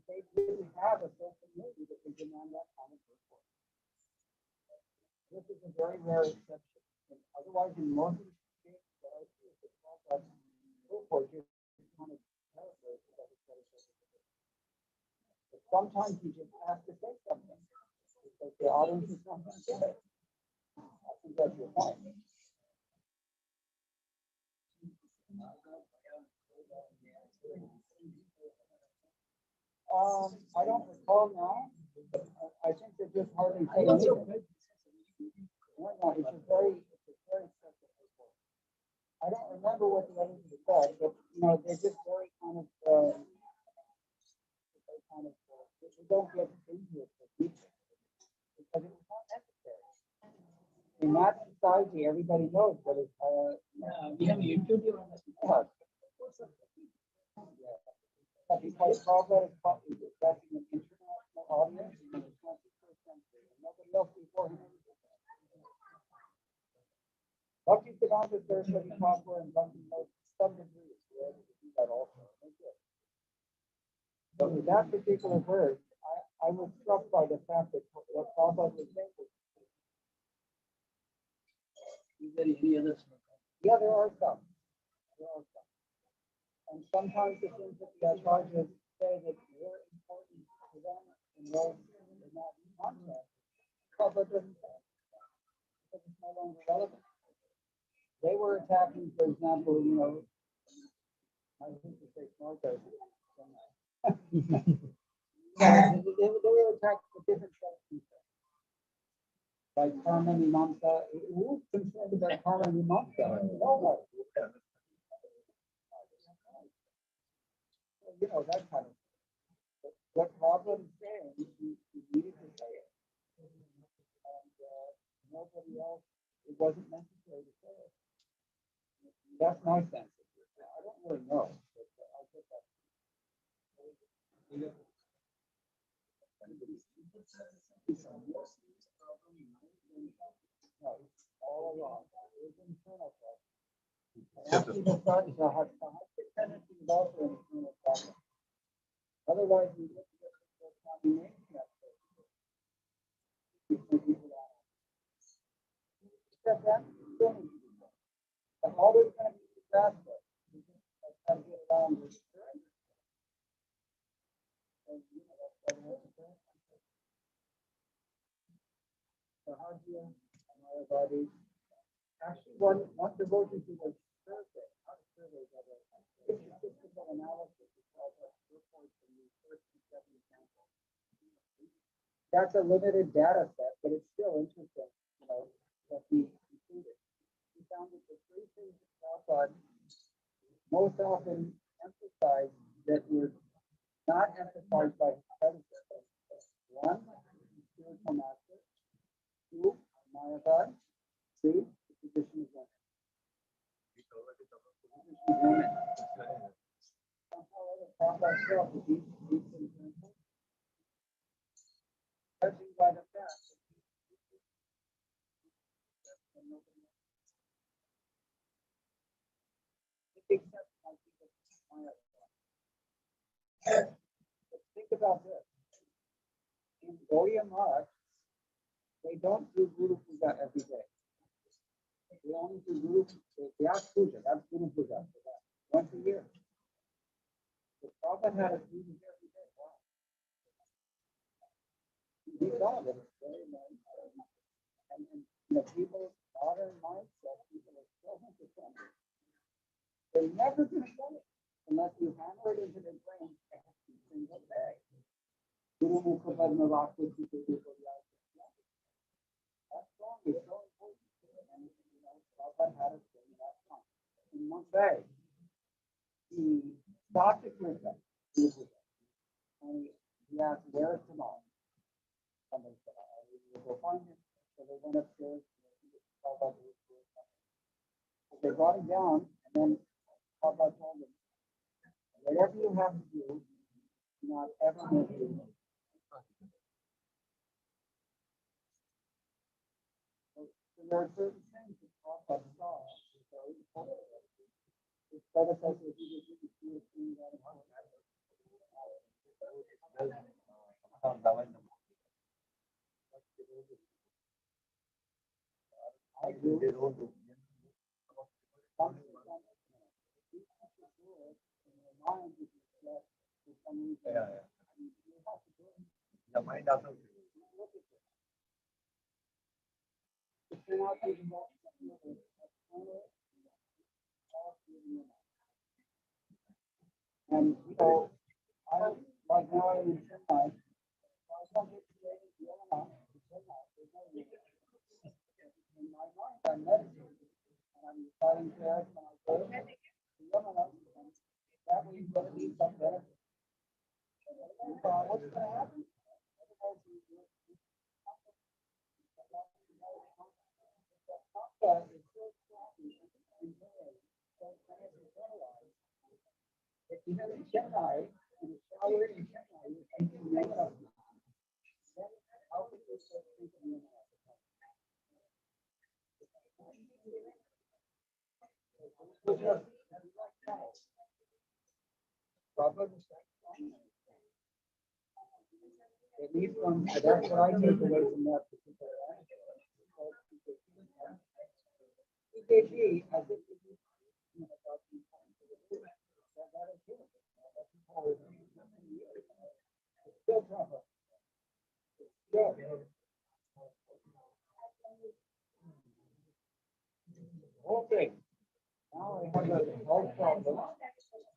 they didn't have a social media that could demand that kind of purport. This is a very rare exception. Otherwise, in most of the cases that I see, it's not that purport just kind of paraphrase what it's saying. But sometimes you just have to say something because the audience is not going to get it. I think that's your point. I don't recall now. I think they just hardly say anything. No, it's a very special report. I don't remember what the other people said, but they're just very they don't get into it for people because it was not necessary. In that society, everybody knows that it's we have an interview on this. Because Prabhupada is addressing an international audience in the 21st century, and nobody else before him. Bhakti Siddhanta Saraswati Thakur and Bhakti Modi, some degree, were able to do that also. But with that particular verse, I was struck by the fact that what Prabhupada was saying was. Is there any other? Yeah, there are some. And sometimes the things that the acharyas say that were important to them and those are not content, Prabhupada doesn't say because it's no longer relevant. They were attacking, for example, I hate to say smarters. They were attacking a different set of people. Like Karma Mimamsa. Who's concerned about Karma Mimamsa? Nobody. That kind of thing. What problem is saying, you needed to say it. And nobody else, it wasn't necessary to say it. That's my sense of it. I don't really know, but I get that. No, it's all along. It's internal problem. Actually, the thought is a harmonic tendency is also an internal problem. Otherwise, we look at the combination of step that, still need to do that. But always going to be disaster. That's how to get around this. And, you know, that's why we have to do it. So how do you our body? Actually, one devotee to the survey, not a survey, but a statistical analysis is called a report from the first and second sample. That's a limited data set, but it's still interesting, you know, that he included. He found that the three things that Prabhupada most often emphasized that were not emphasized by his predecessors. One, spiritual master. Two, Mayavad. Three, the position of women. Somehow or other, Prabhupada felt that these things were important. Judging by the fact that except I think it's but think about this. In Gaudiya Math, they don't do Guru Puja every day. They only do Guru Puja. That's Guru Puja. Once a year. The Prabhupada had a Guru every day. Wow. He saw that it's very nice. And you know, people, modern mindset, people are so independent. They're never going to get it unless you hammer it into their brain every single day. Guru Mukunda that song is so important. And you know, Prabhupada had to sing that song. And one day, he stopped at Kirtan. And he asked, where is Tamal? Somebody said, we'll go find him. So they went upstairs. So they brought him down, and then Prabhupada told him, whatever you have to do, do not ever miss it. So there are certain things that Prabhupada saw. His predecessors, he was in the field that I do. They don't do. Yeah. The mind doesn't. And so, right now I'm in Chennai. In my mind, I'm meditating. And I'm deciding to ask when I go to Yamuna, and that way you're going to need some benefit. What's going to happen? If you live in Chennai, in the shower in Chennai, you're thinking Yamuna. Then how could you start thinking Yamuna? At least from that's what I take away from that particular PKG, I think it's still proper. Okay. Now I have a health problem.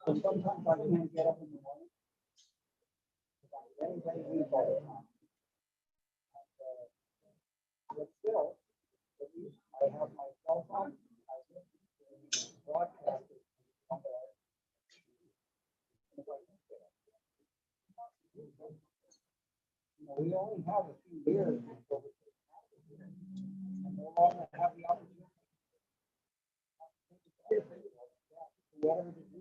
So sometimes I can't get up in the morning. I'm very weak all the time. But still, at least I have my cell phone. I broadcast it somewhere. You know, we only have a few years before we and no longer have the opportunity. Whatever to do.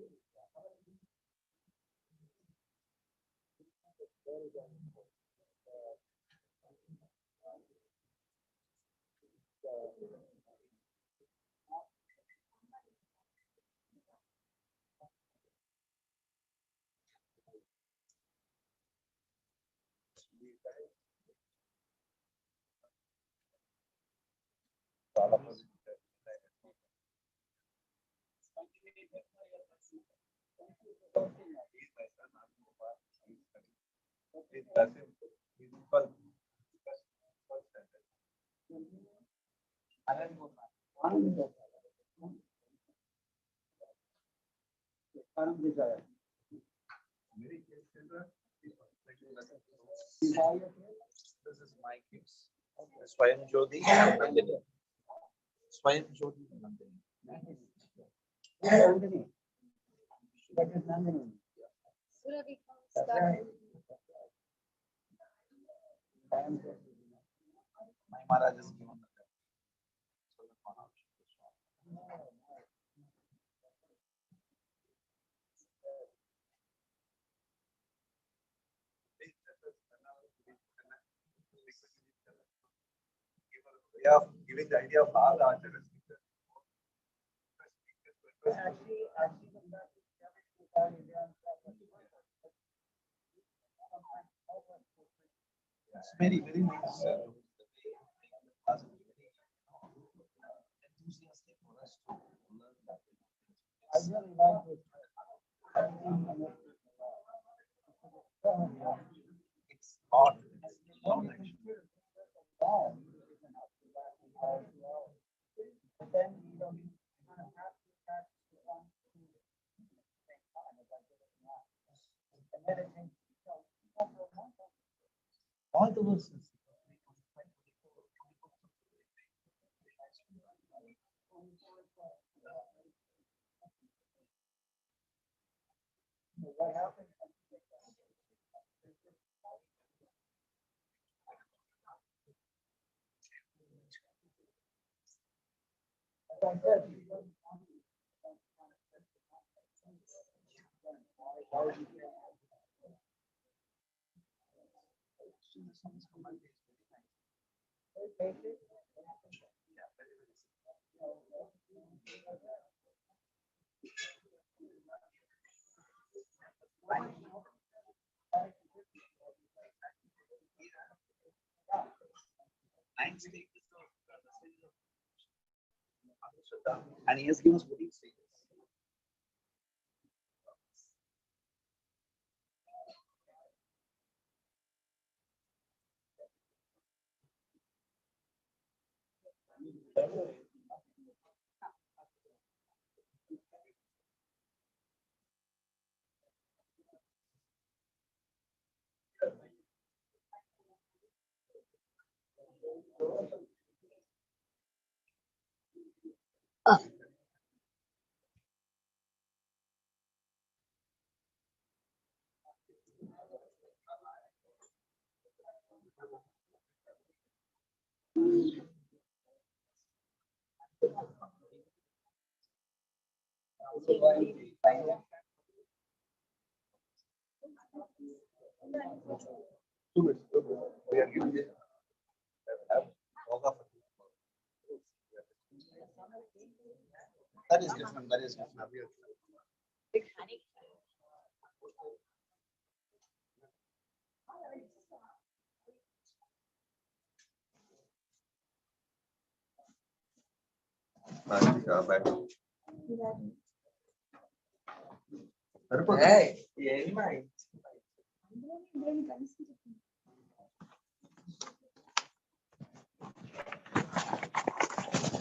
చాలా positive. He's my son, Anupama. He's studying. He's first standard. Very cute children. This is my kids. Swayam Jyoti and Nandini. Swayam Jyoti and Nandini. Nandini. That is Nandini. My Maharaj is given the name. So the Maharaj. Way of giving the idea of how the archer is. It's very, very nice. Enthusiastic for us to learn that. I really like it. It's hard. It's long actually. But then you don't kind of have to practice it on the same time as I did it now. And meditation, over a month. All the verses. What happened? As I said, And he has given us 14 stages. We are giving it. Have yoga for people. That is different. That is different.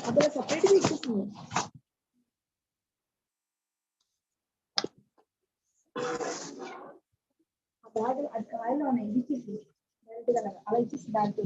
అదే సపరేట్గా ఇచ్చేసింది ఆ bag అది కాయలో ఉన్నాయి ఇది ఇచ్చేసి direct గా అలా ఇచ్చేసి bag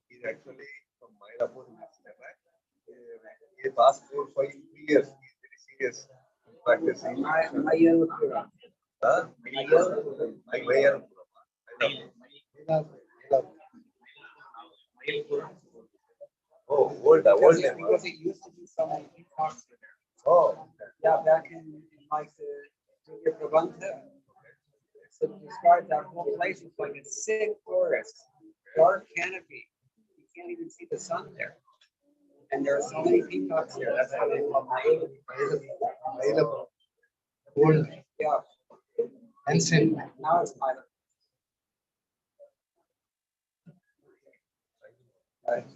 He's actually from Mylapore in Hyderabad. He past 4 5 years. He's very serious in practicing. Huh? Oh, old name. Because it used to be so many peacocks there. Oh, Yeah, back in like the Pravachanam. So it describes that whole place is like a sick forest, dark canopy. You can't even see the sun there. And there are so many peacocks there. That's how they call Old, yeah. And sin. Now it's pilot. Right.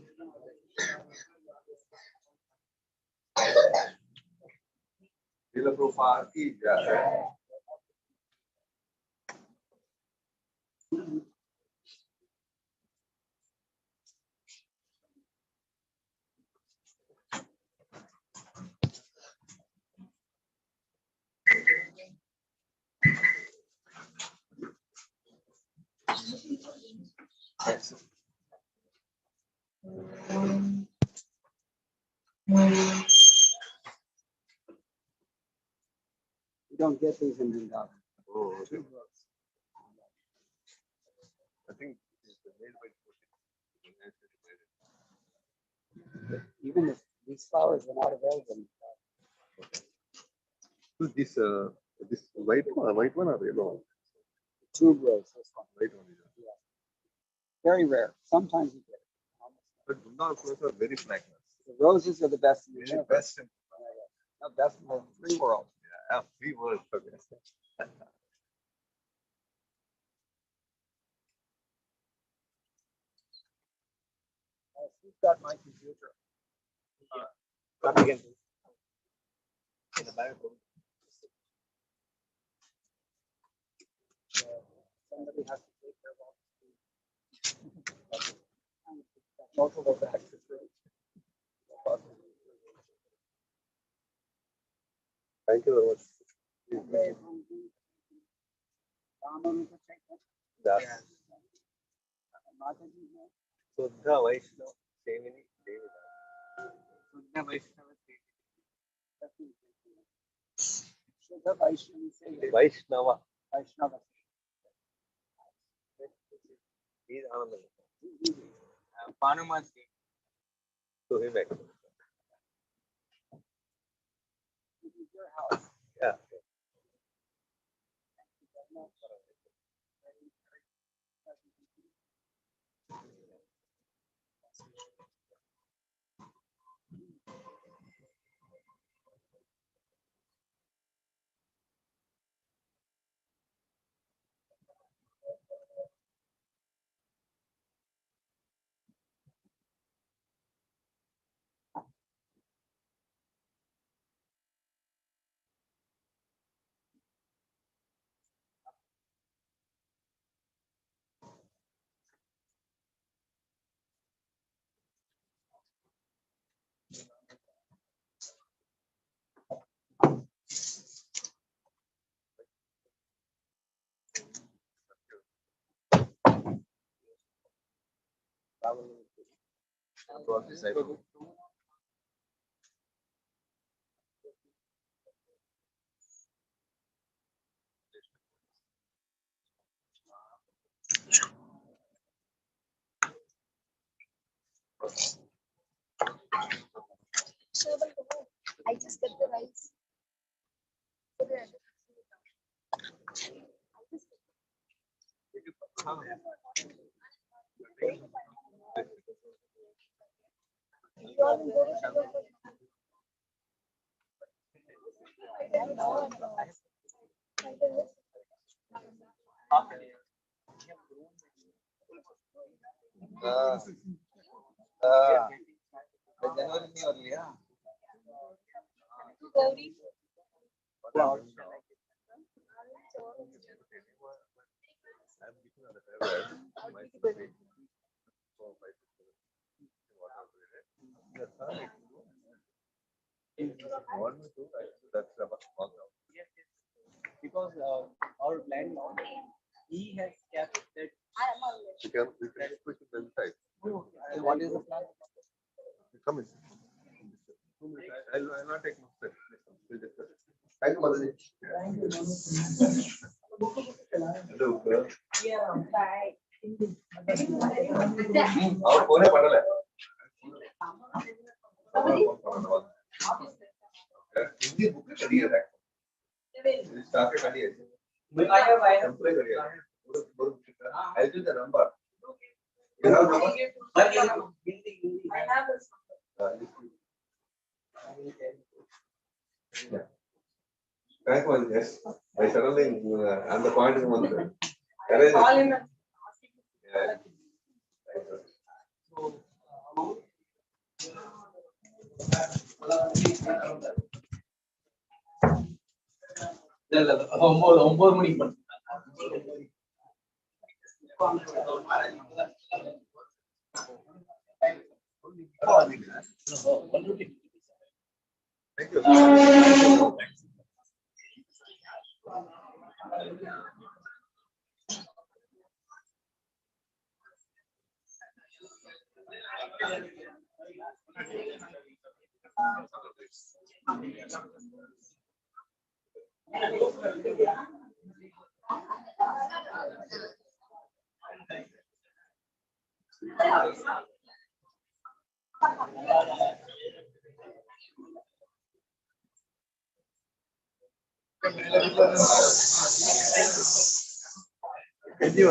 Srila Prabhupada ki jai. You don't get these in Vrindavan. Oh, okay. I think it's made by Even if these flowers are not available. so this white one or yellow one? Tube rose, this one. White one. Yeah. Very rare. Sometimes you get it. But Vrindavan flowers are very fragrant. The roses are the best in the Very universe. best in The best in the free world. yeah, free world. Okay. Who's got my computer? Come again. In the back. Somebody has to take care of all this. Most of those back for free. Thank you very much. Yeah. Shuddha Vaishnava Sevini Devida. Vaishnava. He's Ananda. To him actually. Yeah. Disciple. I just get the rice. January में और लिया because our landlord, he has kept that. We can push it inside. What is the plan? Come in. I'll not take much time. We'll discuss it. Thank you, Madhuri. Hello, sir. और कोने पढ़ले Hindi book करी है start करी है temporary करी है I'll give the number. You have number? I have this. Thank you, yes. I suddenly on the point of one. Call him. Yeah. ஒன்பது மணிக்கு பண்ணு. Thank you.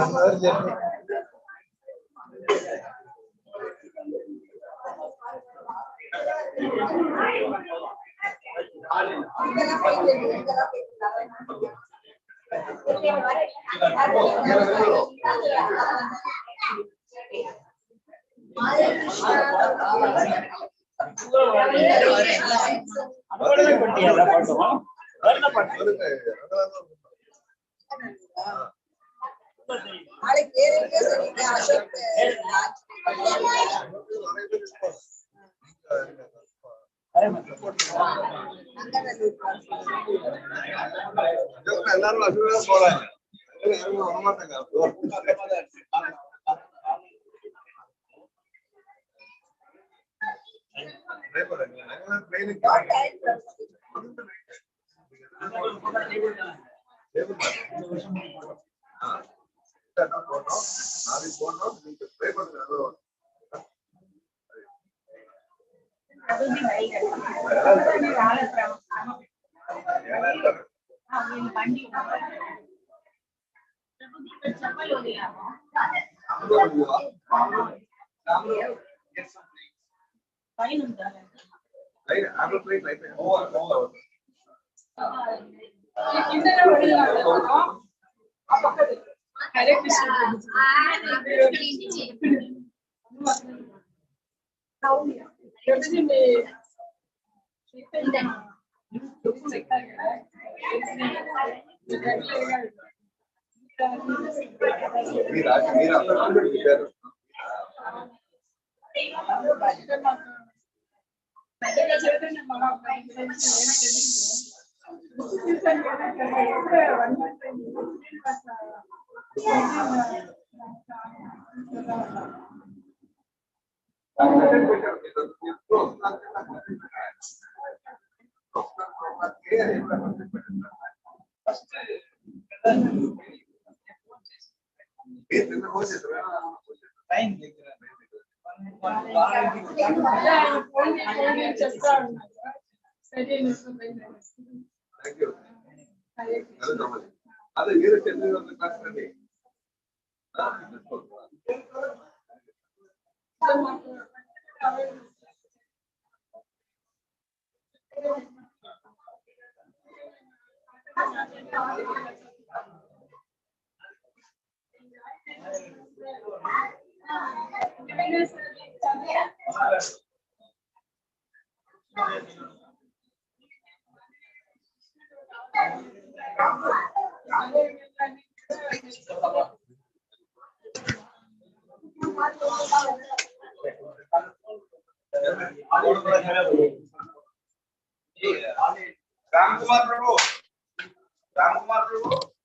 Thank you. Other year attending on the class study. Ram Kumar Prabhu. Ram Kumar Prabhu.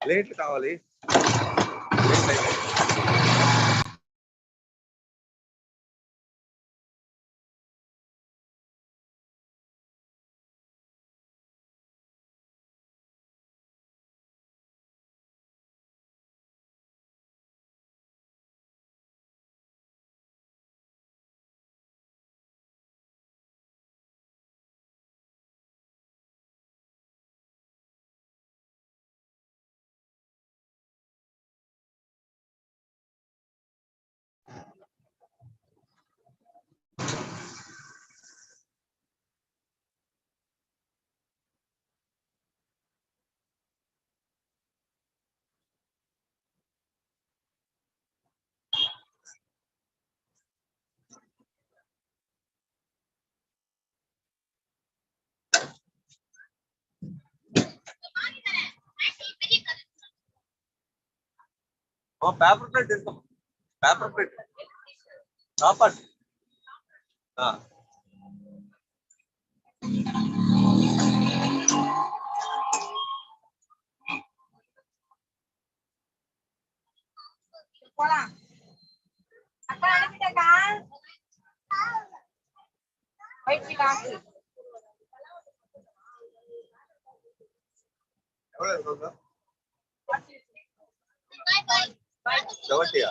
Late కావాలి. Paper plate తీసుకో. Paper plate కాపాడు. ఎవరియా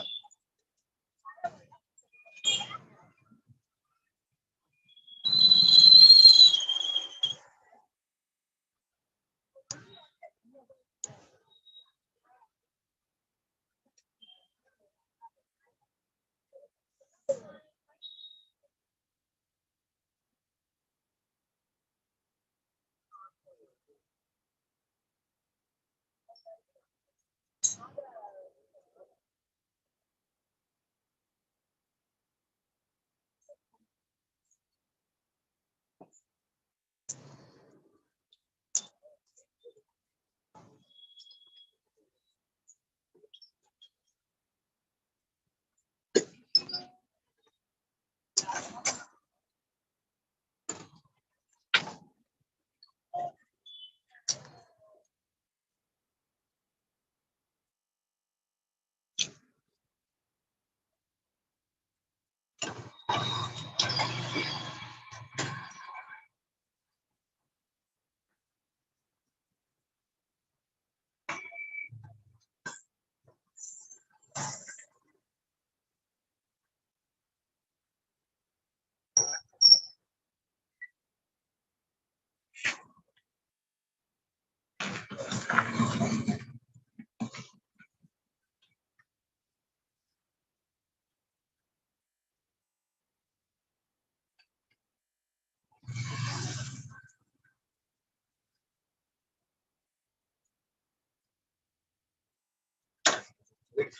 What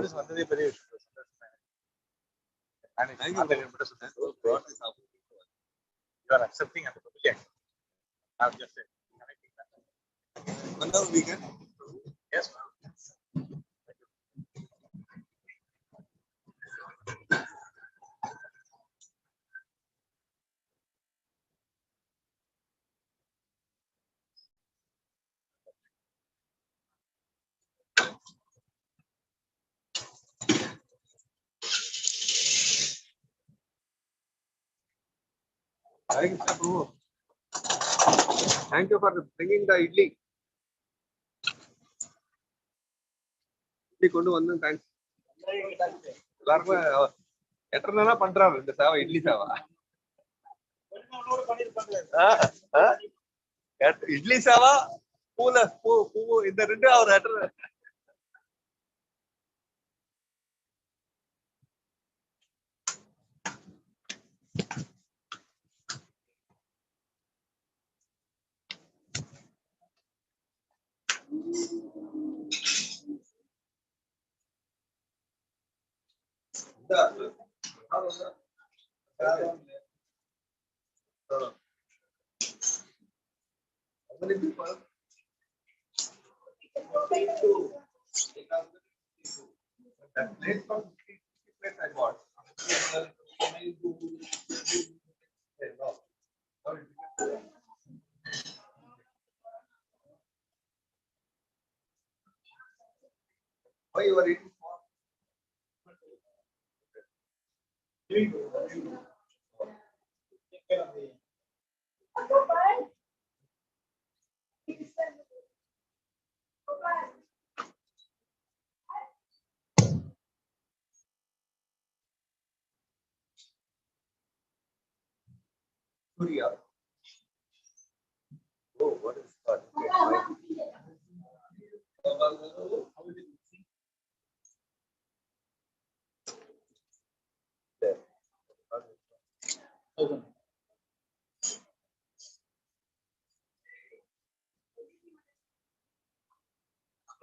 is one of the very and it's not very impressive. God is how you are accepting and rejecting. I've just said. Another weekend? Yes, ma'am. Thank you for bringing the idli. Idli kondu vandu thanks. எல்லாருமே எட்டர்னா பண்றாரு இந்த சேவை இட்லி சேவை இட்லி சேவா பூல பூ இந்த ரெண்டு அவர் எட்டர் Why you are eating? Surya. Oh, what is that?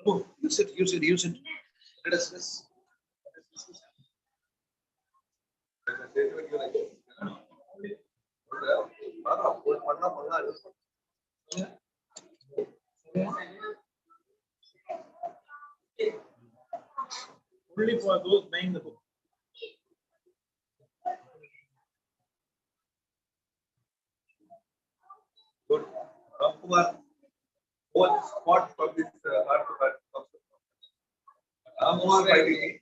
Oh, use it. Let us this. Only for those buying the book. Good. Ramkumar, what spot for this heart to heart? Ramkumar fighting.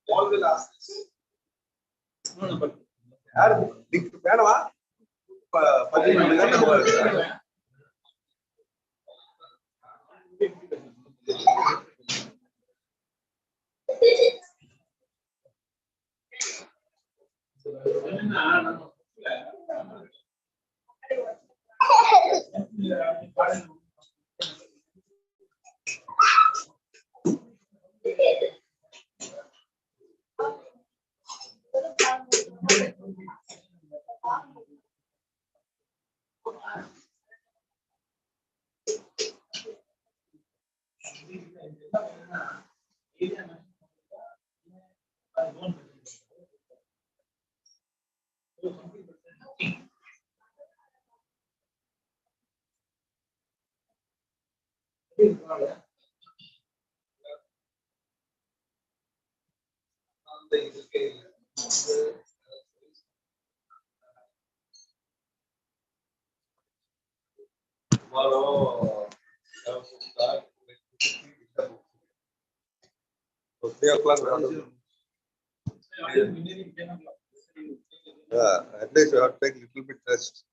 All will ask this. No, but यार दिख पैनवा पति tomorrow 3 o'clock. Yeah, at least you have to take a little bit rest.